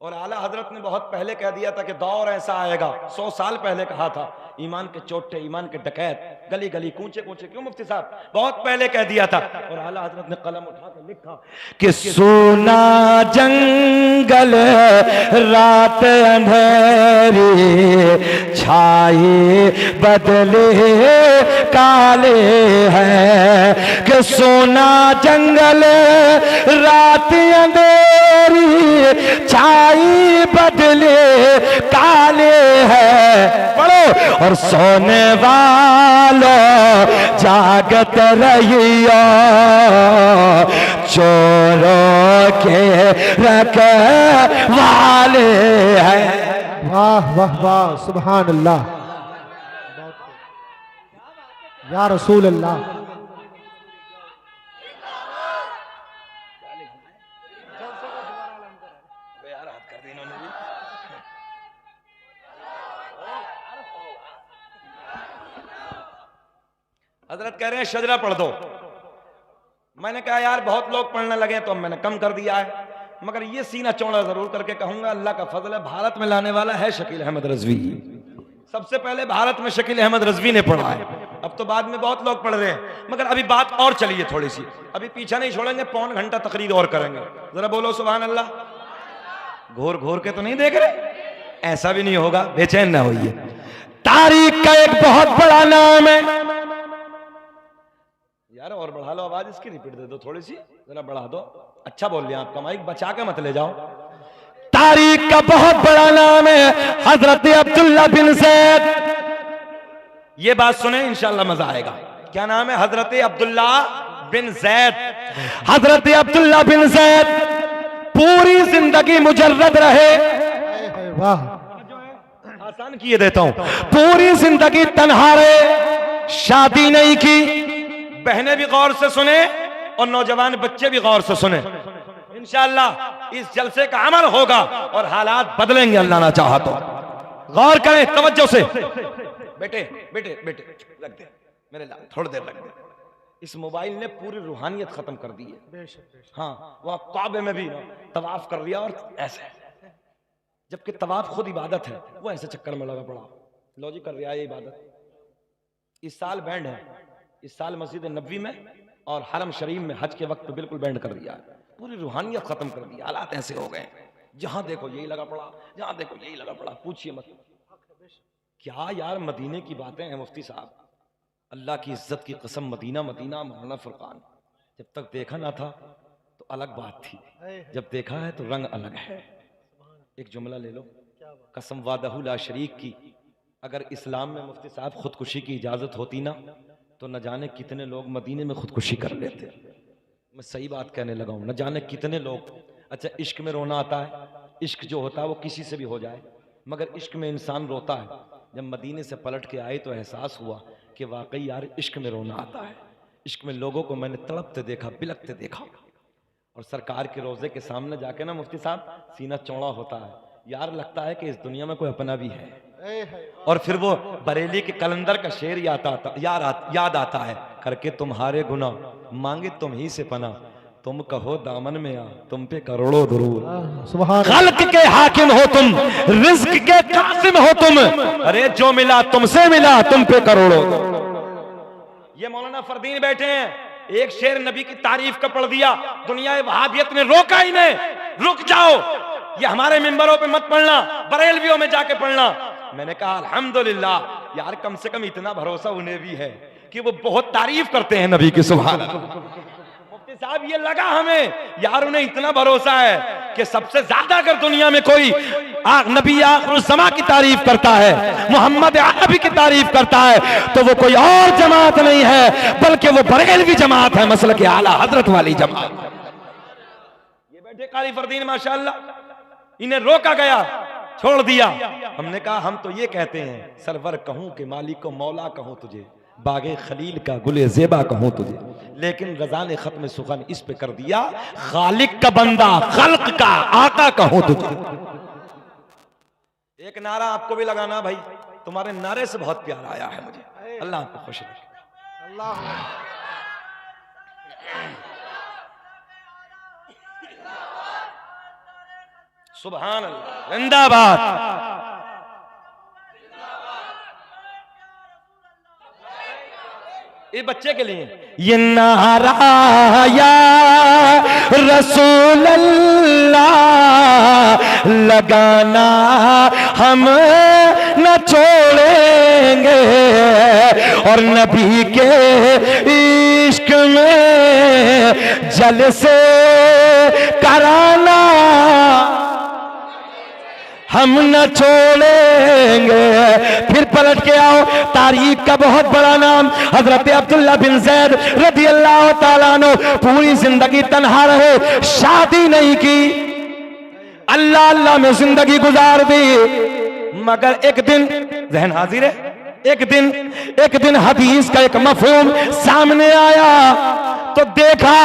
Speaker 1: और आला हजरत ने बहुत पहले कह दिया था कि दौर ऐसा आएगा, 100 साल पहले कहा था, ईमान के चोटे, ईमान के डकैत गली गली कूचे कूचे, क्यों मुफ्ती साहब, बहुत पहले कह दिया था। और आला हजरत ने कलम उठा कर लिखा कि सोना जंगल रात अंधेरी छाई बदले काले हैं, कि सोना जंगल रात अंधेरी छाई बदले काले हैं। पढ़ो। और सोने वालों जागत रहियो, चोरों के रखवाले हैं।
Speaker 2: वाह वाह वाह, सुभान अल्लाह, या रसूल अल्लाह।
Speaker 1: हजरत कह रहे हैं शजरा पढ़ दो। मैंने कहा यार बहुत लोग पढ़ने लगे तो मैंने कम कर दिया है, मगर ये सीना चौड़ा जरूर करके कहूंगा, अल्लाह का फजल है, भारत में लाने वाला है शकील अहमद रिजवी। सबसे पहले भारत में शकील अहमद रिजवी ने पढ़ा है, अब तो बाद में बहुत लोग पढ़ रहे हैं, मगर अभी बात और चलिए थोड़ी सी, अभी पीछा नहीं छोड़ेंगे, पौन घंटा तकरीर और करेंगे। जरा बोलो सुभान अल्लाह। घोर घोर के तो नहीं देख रहे, ऐसा भी नहीं होगा, बेचैन ना होइए। तारीख का एक बहुत बड़ा नाम है यार, और बढ़ा लो आवाज इसकी, रिपीट दे दो थोड़ी सी, जरा बढ़ा दो। अच्छा बोल लिया, आपका माइक बचा के मत ले जाओ। तारीख का बहुत बड़ा नाम है हजरत अब्दुल्ला बिन ज़ैद। ये बात सुने इंशाअल्लाह मजा आएगा। क्या नाम है? हजरत अब्दुल्ला बिन ज़ैद। हजरत अब्दुल्ला बिन ज़ैद पूरी जिंदगी मुजर्रद रहे।
Speaker 2: वाह,
Speaker 1: आसान किए देता हूं। पूरी जिंदगी तन्हा रहे, शादी नहीं की। बहनें भी गौर से सुने और नौजवान बच्चे भी गौर से सुने। इंशाअल्लाह इस जलसे का अमल होगा और हालात बदलेंगे अल्लाह ना चाहा तो। गौर करें तवज्जो से। बेटे बेटे बेटे लग दे मेरे लाल, थोड़ी देर लग दे। इस मोबाइल ने पूरी रूहानियत खत्म कर दी है। हाँ, वह काबे में भी तवाफ कर लिया और ऐसे, जबकि तवाफ खुद इबादत है, वो ऐसे चक्कर में लगा पड़ा। लॉजिक कर रहा है ये इबादत। इस साल बैंड है, इस साल मस्जिद नबवी में और हरम शरीफ में हज के वक्त बिल्कुल बैंड कर दिया, पूरी रूहानियत खत्म कर दी। हालात ऐसे हो गए, जहां देखो यही लगा पड़ा, जहां देखो यही लगा पड़ा। पूछिए मत क्या यार, मदीने की बातें हैं मुफ्ती साहब, अल्लाह की इज्जत की कसम, मदीना मदीना मौलाना फुरकान। जब तक देखा ना था तो अलग बात थी, जब देखा है तो रंग अलग है। एक जुमला ले लो, कसम वादहु ला शरीक की, अगर इस्लाम में मुफ्ती साहब खुदकुशी की इजाजत होती ना तो न जाने कितने लोग मदीने में खुदकुशी कर लेते। मैं सही बात कहने लगा हूं, न जाने कितने लोग। अच्छा, इश्क में रोना आता है, इश्क जो होता है वो किसी से भी हो जाए, मगर इश्क में इंसान रोता है। जब मदीने से पलट के आए तो एहसास हुआ कि वाकई यार इश्क में रोना आता है। इश्क में लोगों को मैंने तड़पते देखा, बिलकते देखा। और सरकार के रोजे के सामने जाके ना मुफ्ती साहब सीना चौड़ा होता है, यार लगता है कि इस दुनिया में कोई अपना भी है। और फिर वो बरेली के कलंदर का शेर याद आता है, करके तुम्हारे गुना मांगे तुम ही से पना, तुम कहो दामन में आ, तुम पे करोड़ों दुरूद। खल्क के हाकिम हो तुम, रिज्क के कासिम हो तुम, अरे जो मिला तुमसे मिला, तुम पे करोड़ों। ये मौलाना फरदीन बैठे हैं, एक शेर नबी की तारीफ का पढ़ दिया, दुनिया वहाबियत ने रोका ही नहीं। रुक जाओ, ये हमारे मिंबरों पे मत पढ़ना, बरेलवियों में जाके पढ़ना। मैंने कहा अल्हम्दुलिल्लाह यार, कम से कम इतना भरोसा उन्हें भी है कि वो बहुत तारीफ करते हैं नबी की। सुभान अल्लाह। मुफ्ती साहब ये लगा हमें यार, उन्हें इतना भरोसा है कि सबसे ज्यादा अगर दुनिया में कोई नबी आखिरुज़्ज़मा की तारीफ करता है, मोहम्मद अरबी की तारीफ करता है, तो वो कोई और जमात नहीं है बल्कि वो बरेलवी जमात है, मसलक के आला हजरत वाली जमात। ये बैठे कारी फरदीन माशाअल्लाह, इन्हें रोका गया, छोड़ दिया। हमने कहा हम तो ये कहते हैं सरवर कहूं कि मालिक को मौला कहूं तुझे, बागे खलील का गुले ज़ेबा कहूं तुझे, लेकिन रज़ा ने खत्म सुखन इस पे कर दिया खालिक का बंदा खल्क का आका कहूं तुझे। एक नारा आपको भी लगाना भाई, तुम्हारे नारे से बहुत प्यार आया है मुझे। अल्लाह आपको खुश रखे।
Speaker 2: अल्लाह
Speaker 1: सुभान अल्लाह, जिंदाबाद। ये बच्चे के लिए ये नारा या रसूल अल्लाह लगाना हम न छोड़ेंगे, और नबी के इश्क में जलसे कराना हम न छोड़ेंगे। फिर पलट के आओ, तारीख का बहुत बड़ा नाम हजरत अब्दुल्ला बिन जैद रदी अल्लाह ताला अन्हु, पूरी जिंदगी तन्हा रहे, शादी नहीं की, अल्लाह अल्लाह में जिंदगी गुजार दी। मगर एक दिन, जहन हाजिर है, एक दिन हदीस का एक मफहूम सामने आया तो देखा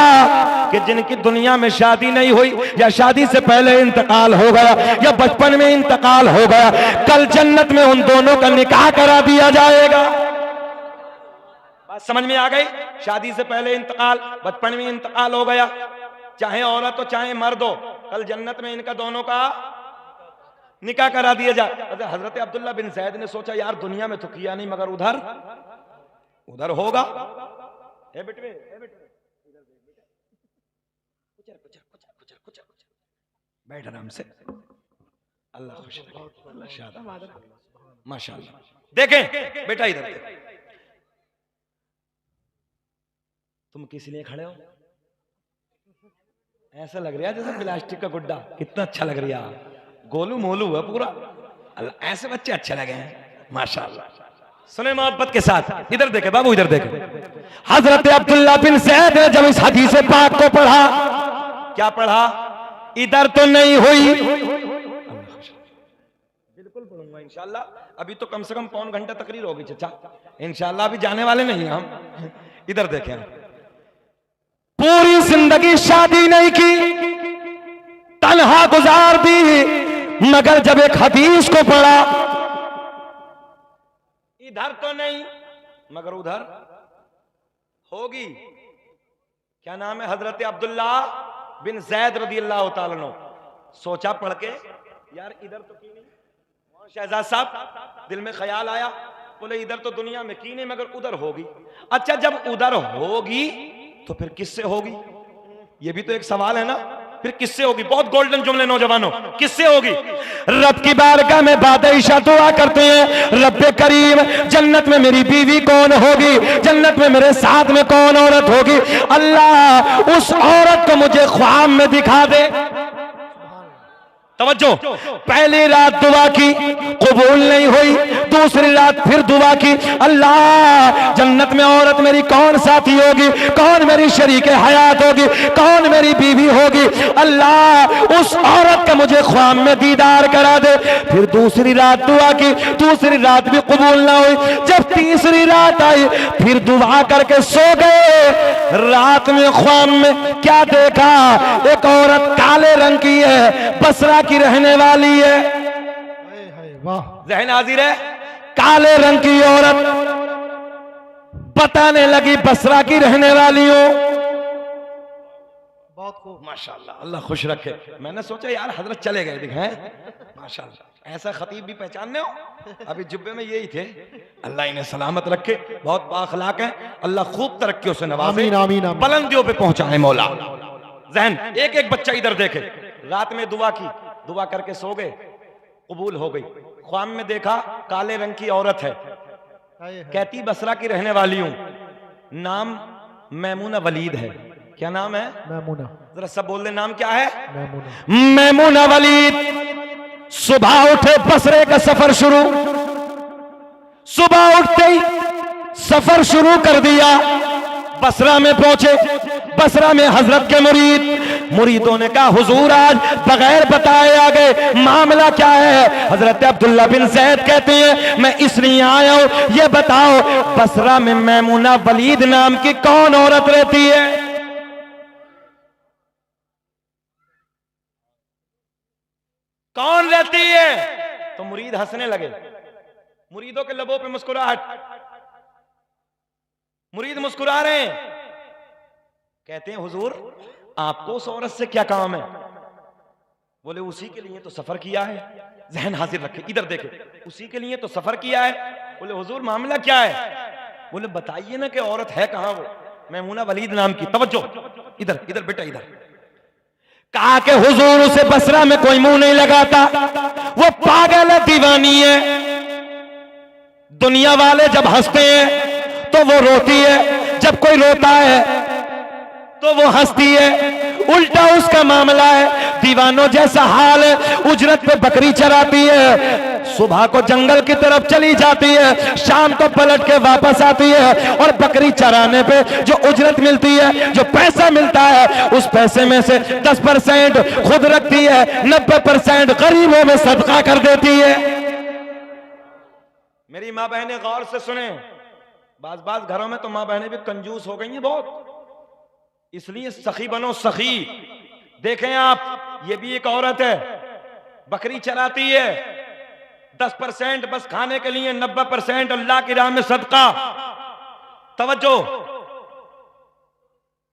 Speaker 1: कि जिनकी दुनिया में शादी नहीं हुई, या शादी से पहले इंतकाल हो गया, या बचपन में इंतकाल हो गया, कल जन्नत में उन दोनों का निकाह करा दिया जाएगा। बात समझ में आ गई? शादी से पहले इंतकाल, बचपन में इंतकाल हो गया, चाहे औरत हो चाहे मर्द हो, कल जन्नत में इनका दोनों का निकाह करा दिया जाए। हजरत अब्दुल्ला बिन जैद ने सोचा यार दुनिया में तो किया नहीं, मगर उधर होगा। बैठ आराम से, अल्लाह खुश रखे, माशाअल्लाह। देखें बेटा, इधर तुम किस लिए खड़े हो? ऐसा लग रहा है जैसे प्लास्टिक का गुड्डा, कितना अच्छा लग रहा है, गोलू मोलू है पूरा। अल्लाह, ऐसे बच्चे अच्छे लगे हैं माशाअल्लाह। सुने मोहब्बत के साथ, इधर देखे बाबू, इधर देखे। हजरत अब्दुल्ला बिन जैद ने जब इस हदीस पाक को पढ़ा, क्या पढ़ा? इधर तो नहीं हुई, बिल्कुल पढ़ूंगा इंशाल्लाह। अभी तो कम से कम पौन घंटा तकरीर होगी चचा, इंशाल्लाह अभी जाने वाले नहीं हैं हम। इधर देखें, पूरी जिंदगी शादी नहीं की, तन्हा गुजार दी, मगर जब एक हदीस को पढ़ा, इधर तो नहीं मगर उधर होगी। क्या नाम है? हजरत अब्दुल्ला बिन जैद रदी अल्लाह ताला अन्हु। सोचा पढ़ के, यार इधर तो की नहीं। शहजाद साहब दिल में ख्याल आया, बोले इधर तो दुनिया में की नहीं मगर उधर होगी। अच्छा, जब उधर होगी तो फिर किससे होगी? ये भी तो एक सवाल है ना, फिर किससे होगी? बहुत गोल्डन जुमले नौजवानों, किससे होगी? रब की बारगाह में बादशाह दुआ करते हैं, रब्बे करीम जन्नत में मेरी बीवी कौन होगी, जन्नत में मेरे साथ में कौन औरत होगी, अल्लाह उस औरत को मुझे ख्वाब में दिखा दे। तवज्जो, पहली रात दुआ की, कबूल नहीं हुई, दूसरी रात फिर दुआ की, अल्लाह जन्नत में औरत मेरी कौन साथी होगी, कौन मेरी शरीके हयात होगी, कौन मेरी बीवी होगी, अल्लाह उस औरत का मुझे ख्वाब में दीदार करा दे। फिर दूसरी रात दुआ की, दूसरी रात भी कबूल ना हुई। जब तीसरी रात आई, फिर दुआ करके सो गए। रात में ख्वाब में क्या देखा? एक औरत काले रंग की है, बसरा की रहने वाली है।
Speaker 2: वाह,
Speaker 1: ज़हन हाजिर है? काले रंग की औरत बताने लगी बसरा की रहने वाली हो।
Speaker 2: बहुत खूब,
Speaker 1: माशाल्लाह, अल्लाह खुश रखे। मैंने सोचा यार हजरत चले गए दिखाएं, माशाल्लाह ऐसा खतीब भी पहचानने हो, अभी जुब्बे में यही थे। अल्लाह इन्हें सलामत रखे, बहुत बाखलाक है, अल्लाह खूब तरक्कियों से नवाजे,
Speaker 2: आमीन, आमीन, आमीन।
Speaker 1: बुलंदियों पे पहुंचाए मौला। जहन, एक एक बच्चा इधर देखे। रात में दुआ की, दुआ करके सो गए, कबूल हो गई। ख्वाब में देखा काले रंग की औरत है, कहती बसरा की रहने वाली हूं, नाम मैमूना वलीद है। क्या नाम है?
Speaker 2: मैमूना।
Speaker 1: जरा सब बोल दे, नाम क्या है?
Speaker 2: मैमूना।
Speaker 1: मैमूना वलीद। सुबह उठे, बसरे का सफर शुरू। सुबह उठते ही सफर शुरू कर दिया, बसरा में पहुंचे। बसरा में हजरत के मुरीद मुरीदों ने कहा हुजूर आज बगैर बताए आ गए, मामला क्या है? हजरत अब्दुल्ला बिन ज़ैद कहते हैं मैं इसलिए आया हूं, ये बताओ बसरा में मैमूना वलीद नाम की कौन औरत रहती है? कौन रहती है? तो मुरीद हंसने लगे। मुरीदों के लबों पे मुस्कुराहट, मुरीद मुस्कुरा रहे हैं। कहते हैं हुजूर आपको उस औरत से क्या काम है? बोले उसी के लिए तो सफर किया है। जहन हाजिर रखे, इधर देखे, उसी के लिए तो सफर किया है। बोले हुजूर मामला क्या है? बोले बताइए ना कि औरत है कहां वो? मैमूना वलीद नाम की। तवज्जो, इधर इधर बेटा इधर। कहा कि हुजूर उसे बसरा में कोई मुंह नहीं लगाता, वो पागल है, दीवानी है। दुनिया वाले जब हंसते हैं तो वो रोती है, जब कोई रोता है तो वो हंसती है। उल्टा उसका मामला है, दीवानों जैसा हाल है। उजरत पे बकरी चराती है, सुबह को जंगल की तरफ चली जाती है, शाम को पलट के वापस आती है, और बकरी चराने पे जो उजरत मिलती है, जो पैसा मिलता है, उस पैसे में से 10% खुद रखती है, 90% गरीबों में सदका कर देती है। मेरी माँ बहनें गौर से सुने, बाज घरों में तो माँ बहनें भी कंजूस हो गई हैं बहुत, इसलिए सखी बनो सखी। देखें आप, ये भी एक औरत है, बकरी चराती है, 10% बस खाने के लिए, 90% अल्लाह की राह में सदका। तवज्जो।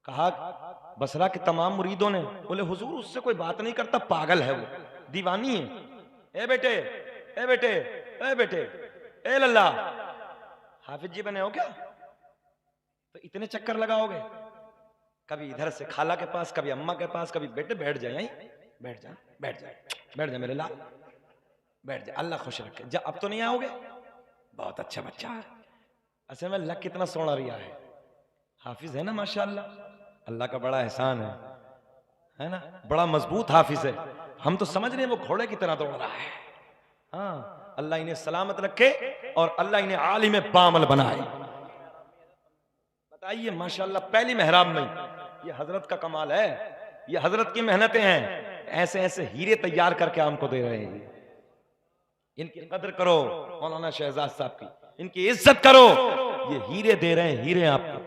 Speaker 1: कहा बसरा के तमाम मुरीदों ने, बोले हुजूर उससे कोई बात नहीं करता, पागल है वो, दीवानी है। ए बेटे, ए बेटे, ए बेटे, ए लल्ला, हाफिज जी बने हो क्या? तो इतने चक्कर लगाओगे? कभी इधर से खाला के पास, कभी अम्मा के पास, कभी बेटे बैठ जाए, यहीं बैठ जा, बैठ जा, बैठ जा मेरे लाल, बैठ जा, अल्लाह खुश रखे। जा अब तो नहीं आओगे? बहुत अच्छा बच्चा है, असल में लक कितना सोना रिया है, हाफिज है ना माशाअल्लाह, अल्लाह का बड़ा एहसान है ना, बड़ा मजबूत हाफिज है। हम तो समझ रहे हैं वो घोड़े की तरह दौड़ रहा है। हाँ, अल्लाह इन्हें सलामत रखे और अल्लाह इन्हें आलिम बामल बनाए। बताइए माशाअल्लाह, पहली मेहराब में ये हजरत का कमाल है, ये हजरत की मेहनतें हैं। ऐसे ऐसे हीरे तैयार करके हमको दे रहे हैं। इनकी कदर करो, मौलाना शहजाद साहब की, इनकी इज्जत करो। ये हीरे दे रहे हैं, हीरे आपको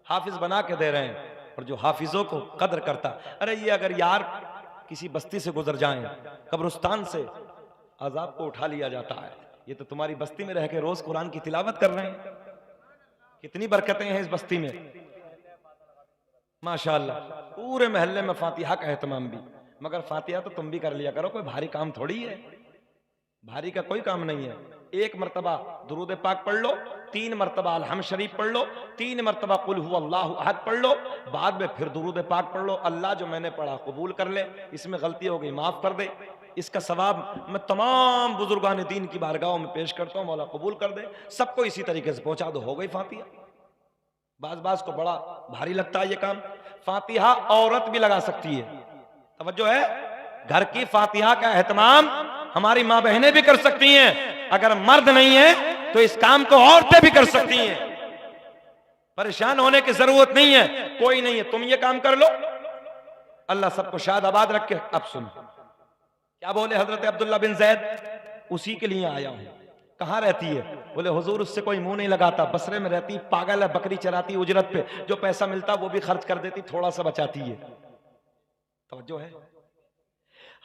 Speaker 1: हाफिज बना के दे रहे हैं। और जो हाफिजों को कदर करता, अरे ये अगर यार किसी बस्ती से गुजर जाएं, कब्रिस्तान से अजाब को उठा लिया जाता है, ये तो तुम्हारी बस्ती में रह के रोज कुरान की तिलावत कर रहे हैं। कितनी बरकतें हैं इस बस्ती में माशाअल्लाह। पूरे मोहल्ले में फातिहा का एहतमाम भी, मगर फातिहा तो तुम भी कर लिया करो, कोई भारी काम थोड़ी है, भारी का कोई काम नहीं है। एक मर्तबा दुरूद पाक पढ़ लो, 3 मर्तबा अलहम शरीफ पढ़ लो, 3 मर्तबा कुल हु अल्लाहु अहद पढ़ लो, बाद में फिर दुरूद पाक पढ़ लो। अल्लाह जो मैंने पढ़ा कबूल कर ले, इसमें गलती हो गई माफ कर दे। इसका सवाब मैं तमाम बुजुर्गान दीन की बारगाहों में पेश करता हूं, मौला कबूल कर दे। सबको इसी तरीके से पहुंचा दो, हो गई फातिहा। बाज को बड़ा भारी लगता है ये काम। फातिहा औरत भी लगा सकती है, तवज्जो है। घर की फातिहा का एहतमाम हमारी माँ बहनें भी कर सकती हैं। अगर मर्द नहीं है तो इस काम को औरतें भी कर सकती हैं। परेशान होने की जरूरत नहीं है, कोई नहीं है, तुम ये काम कर लो, अल्लाह सबको शाद आबाद रखे। अब सुन क्या बोले हजरत अब्दुल्ला बिन ज़ैद, उसी के लिए आया हूं। कहां रहती है? बोले हुजूर उससे कोई मुंह नहीं लगाता, बसरे में रहती, पागल है, बकरी चराती, उजरत पे जो पैसा मिलता वो भी खर्च कर देती, थोड़ा सा बचाती है। तवज्जो है।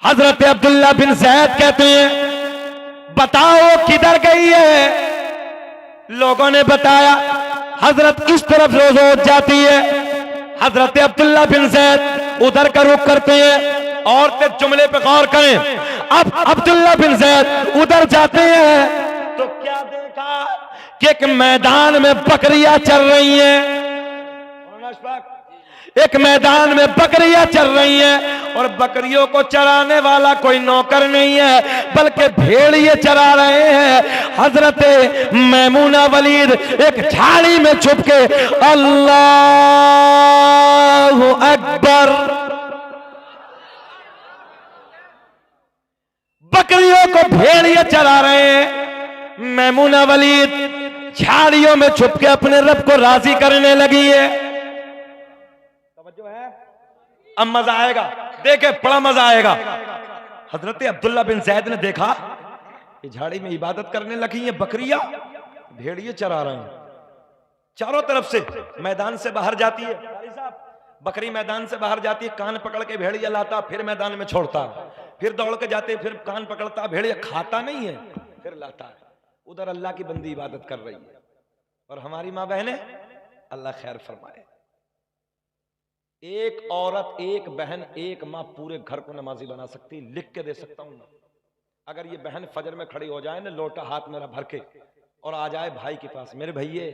Speaker 1: हजरत अब्दुल्ला बिन ज़ैद कहते हैं बताओ किधर गई है? लोगों ने बताया हजरत इस तरफ रोज जाती है। हजरत अब्दुल्ला बिन ज़ैद उधर का रुख करते हैं। औरतें जुमले पे गौर करें। अब अब्दुल्ला बिन ज़ैद उधर जाते हैं तो क्या देखा कि एक मैदान में बकरियां चल रही हैं। एक मैदान में बकरियां चल रही हैं और बकरियों को चराने वाला कोई नौकर नहीं है, बल्कि भेड़िए चरा रहे हैं। हजरत मैमूना वलीद एक झाड़ी में छुप के अल्लाहु अकबर, बकरियों को भेड़िए चरा रहे हैं। मैमूना वलीद झाड़ियों में छुप के अपने रब को राजी करने लगी है। अब मजा आएगा, देखे बड़ा मजा आएगा। हजरत अब्दुल्ला बिन जैद ने देखा ये झाड़ी में इबादत करने लगी है बकरियां, भेड़िए चरा रहे हैं। चारों तरफ से मैदान से बाहर जाती है, बकरी मैदान से बाहर जाती है, कान पकड़ के भेड़िया लाता, फिर मैदान में छोड़ता, फिर दौड़ के जाते, फिर कान पकड़ता, भेड़िया खाता नहीं है, फिर लाता है। उधर अल्लाह की बंदी इबादत कर रही है और हमारी माँ बहनें, अल्लाह खैर फरमाए, एक औरत, एक बहन, एक माँ पूरे घर को नमाजी बना सकती। लिख के दे सकता हूं मैं। अगर ये बहन फजर में खड़ी हो जाए ना, लोटा हाथ मेरा भर के, और आ जाए भाई के पास, मेरे भैये,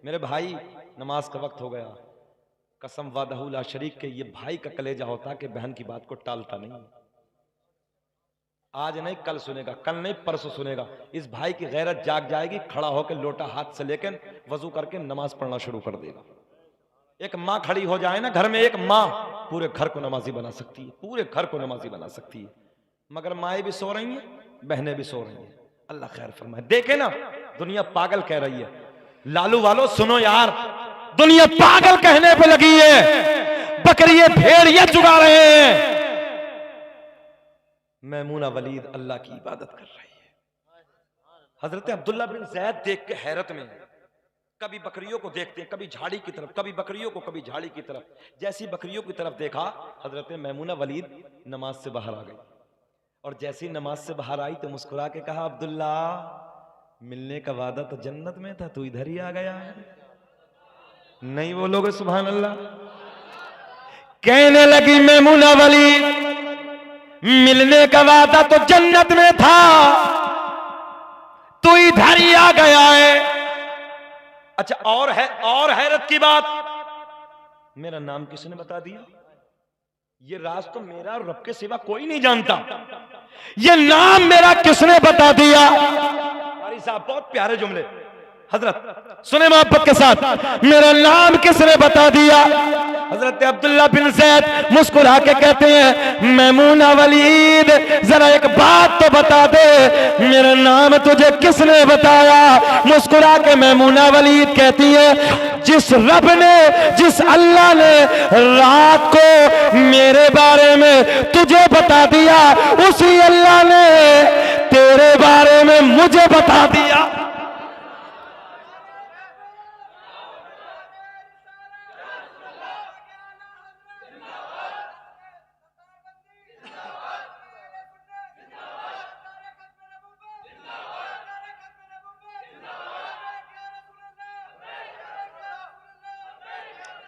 Speaker 1: मेरे भाई नमाज का वक्त हो गया, कसम वादहू ला शरीक के, ये भाई का कलेजा होता कि बहन की बात को टालता नहीं। आज नहीं कल सुनेगा, कल नहीं परसों सुनेगा। इस भाई की गैरत जाग जाएगी, खड़ा होकर लोटा हाथ से लेकर वजू करके नमाज पढ़ना शुरू कर देगा। एक माँ खड़ी हो जाए ना घर में, एक माँ पूरे घर को नमाजी बना सकती है, पूरे घर को नमाजी बना सकती है। मगर माएँ भी सो रही हैं, बहनें भी सो रही हैं। अल्लाह खैर फरमाए। देखे ना, दुनिया पागल कह रही है। लालू वालों सुनो यार, दुनिया पागल कहने पे लगी है, बकरियां भेड़िए चुगा रहे हैं। मैमूना वलीद अल्लाह की इबादत कर रही है। हजरत अब्दुल्ला बिन जैद देख के हैरत में, कभी बकरियों को देखते हैं, कभी झाड़ी की तरफ, कभी बकरियों को, कभी झाड़ी की तरफ। जैसी बकरियों की तरफ देखा, हजरत मैमूना वलीद नमाज से बाहर आ गई, और जैसी नमाज से बाहर आई तो मुस्कुरा के कहा, अब्दुल्ला मिलने का वादा तो जन्नत में था, तू इधर ही आ गया है। नहीं बोलोगे सुभान अल्लाह? कहने लगी मैमूना वलीद, मिलने का वादा तो जन्नत में था, तू इधर ही आ गया है। अच्छा, और है, और हैरत की बात, मेरा नाम किसने बता दिया? ये राज तो मेरा और रब के सिवा कोई नहीं जानता। ये नाम मेरा किसने बता दिया? कारी साहब बहुत प्यारे जुमले, हजरत सुने मोहब्बत के साथ। मेरा नाम किसने बता दिया? हजरत अब्दुल्ला बिन जैद मुस्कुरा के कहते हैं, मैमूना वलीद जरा एक बात तो बता दे, मेरा नाम तुझे किसने बताया? मुस्कुरा के मैमूना वलीद कहती है, जिस रब ने, जिस अल्लाह ने रात को मेरे बारे में तुझे बता दिया, उसी अल्लाह ने तेरे बारे में मुझे बता दिया।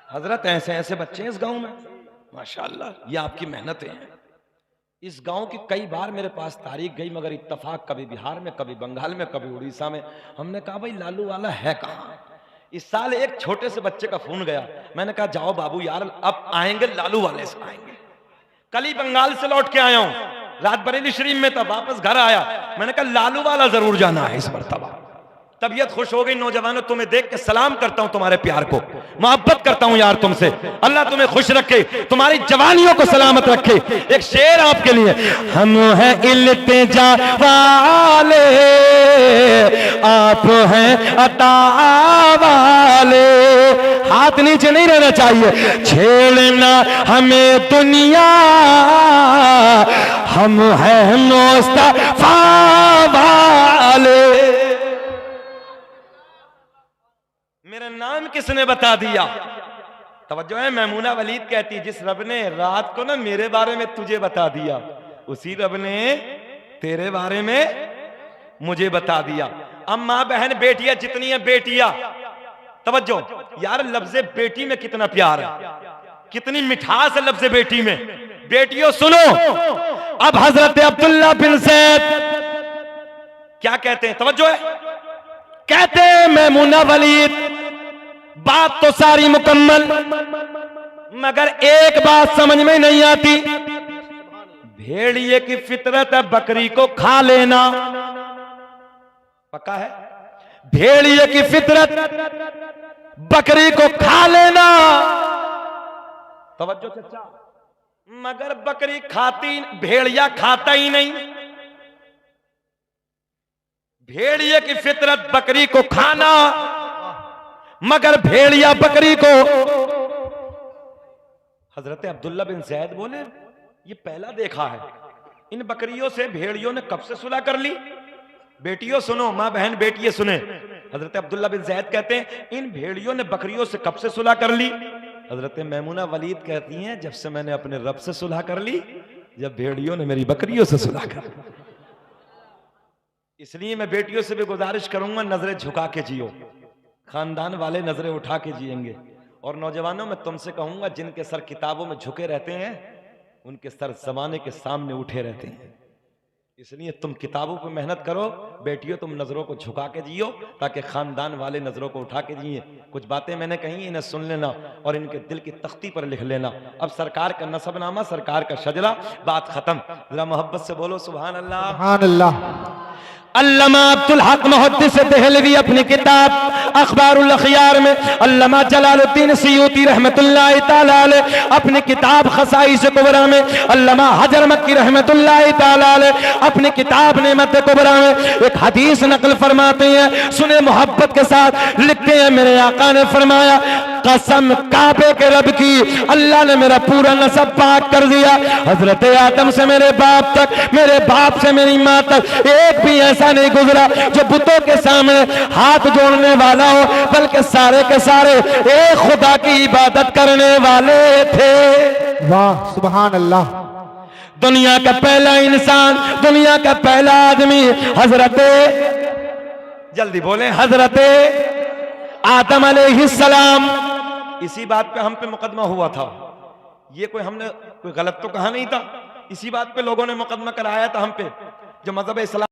Speaker 1: हजरत ऐसे ऐसे बच्चे हैं इस गांव में, माशाअल्लाह, ये आपकी मेहनतें हैं। इस गांव की कई बार मेरे पास तारीख गई, मगर इत्तफाक कभी बिहार में, कभी बंगाल में, कभी उड़ीसा में। हमने कहा भाई लालू वाला है कहाँ? इस साल एक छोटे से बच्चे का फोन गया, मैंने कहा जाओ बाबू यार, अब आएंगे लालू वाले से आएंगे। कल ही बंगाल से लौट के आया हूं, रात बरेली शरीफ में था, वापस घर आया, मैंने कहा लालू वाला जरूर जाना है इस मरतबा। तबीयत खुश हो गई नौजवानों, तुम्हें देख के सलाम करता हूं, तुम्हारे प्यार को मोहब्बत करता हूं यार तुमसे। अल्लाह तुम्हें खुश रखे, तुम्हारी जवानियों को सलामत रखे। एक शेर आपके लिए, हम हैं इल्तिजा वाले, आप हैं अता वाले। हाथ नीचे नहीं रहना चाहिए, छेड़ना हमें दुनिया, हम हैं मुस्तफा वाले। मेरा नाम किसने बता दिया? तवज्जो है, मैमूना वलीद कहती, जिस रब ने रात को ना मेरे बारे में तुझे बता दिया, उसी रब ने तेरे बारे में मुझे बता दिया। अब मां बहन बेटियां जितनी है बेटियां, तवज्जो यार, लफ्ज़े बेटी में कितना प्यार है, कितनी मिठास है लफ्ज़े बेटी में। बेटियों सुनो, अब हजरत अब्दुल्ला बिन जैद क्या कहते हैं, तवज्जो है, कहते हैं मैमूना वलीद, बात तो सारी मुकम्मल, मगर एक बात समझ में नहीं आती। भेड़िए की फितरत है बकरी को खा लेना, पक्का है? भेड़िए की फितरत बकरी को खा लेना, तवज्जो चचा, मगर बकरी खाती, भेड़िया खाता ही नहीं। भेड़िए की फितरत बकरी को खाना, मगर भेड़िया बकरी को, हजरत अब्दुल्ला बिन जैद बोले ये पहला देखा है, इन बकरियों से भेड़ियों ने कब से सुलह कर ली। बेटियों सुनो, माँ बहन बेटियां सुने, हजरत अब्दुल्ला बिन जैद कहते हैं इन भेड़ियों ने बकरियों से कब से सुलह कर ली। हजरत मैमुना वलीद कहती हैं जब से मैंने अपने रब से सुलह कर ली, जब भेड़ियों ने मेरी बकरियों से सुलह कर ली। इसलिए मैं बेटियों से भी गुजारिश करूंगा नजरें झुका के जियो, खानदान वाले नजरें उठा के जिएंगे। और नौजवानों में तुमसे कहूंगा जिनके सर किताबों में झुके रहते हैं उनके सर जमाने के सामने उठे रहते हैं। इसलिए तुम किताबों पर मेहनत करो, बेटियों तुम नजरों को झुका के जियो ताकि खानदान वाले नजरों को उठा के जिए। कुछ बातें मैंने कही इन्हें सुन लेना और इनके दिल की तख्ती पर लिख लेना। अब सरकार का नसबनामा, सरकार का शजरा, बात खत्म। जरा मोहब्बत से बोलो सुभान अल्लाह।
Speaker 2: सुभान अल्लाह।
Speaker 1: अल्लामा अब्दुल हक मुहद्दिस देहलवी अपनी किताब अखबारुल अखयार में, अल्लामा जलालुद्दीन सयूती रहमतुल्लाहि ताला अलैह अपनी किताब खसाइस कुबरा में, अल्लामा हजर मक्की रहमतुल्लाहि ताला अलैह अपनी किताब नेमत कुबरा में एक हदीस नकल फरमाते हैं। सुने मोहब्बत के साथ, लिखते हैं मेरे आका ने फरमाया कसम काबे के रब की, अल्लाह ने मेरा पूरा नसब पाक कर दिया। हजरत आदम से मेरे बाप तक, मेरे बाप से मेरी माँ तक एक भी ऐसा नहीं गुजरा जो बुतों के सामने हाथ जोड़ने वाला हो, बल्कि सारे के सारे एक खुदा की इबादत करने वाले थे।
Speaker 2: वाह सुभान अल्लाह।
Speaker 1: दुनिया का पहला इंसान, दुनिया का पहला आदमी हजरत, जल्दी बोले, हजरत आदम अलैहिस्सलाम। इसी बात पे हम पे मुकदमा हुआ था। ये कोई हमने कोई गलत तो कहा नहीं था, इसी बात पे लोगों ने मुकदमा कराया था हम पे। जो मजहब इस्लाम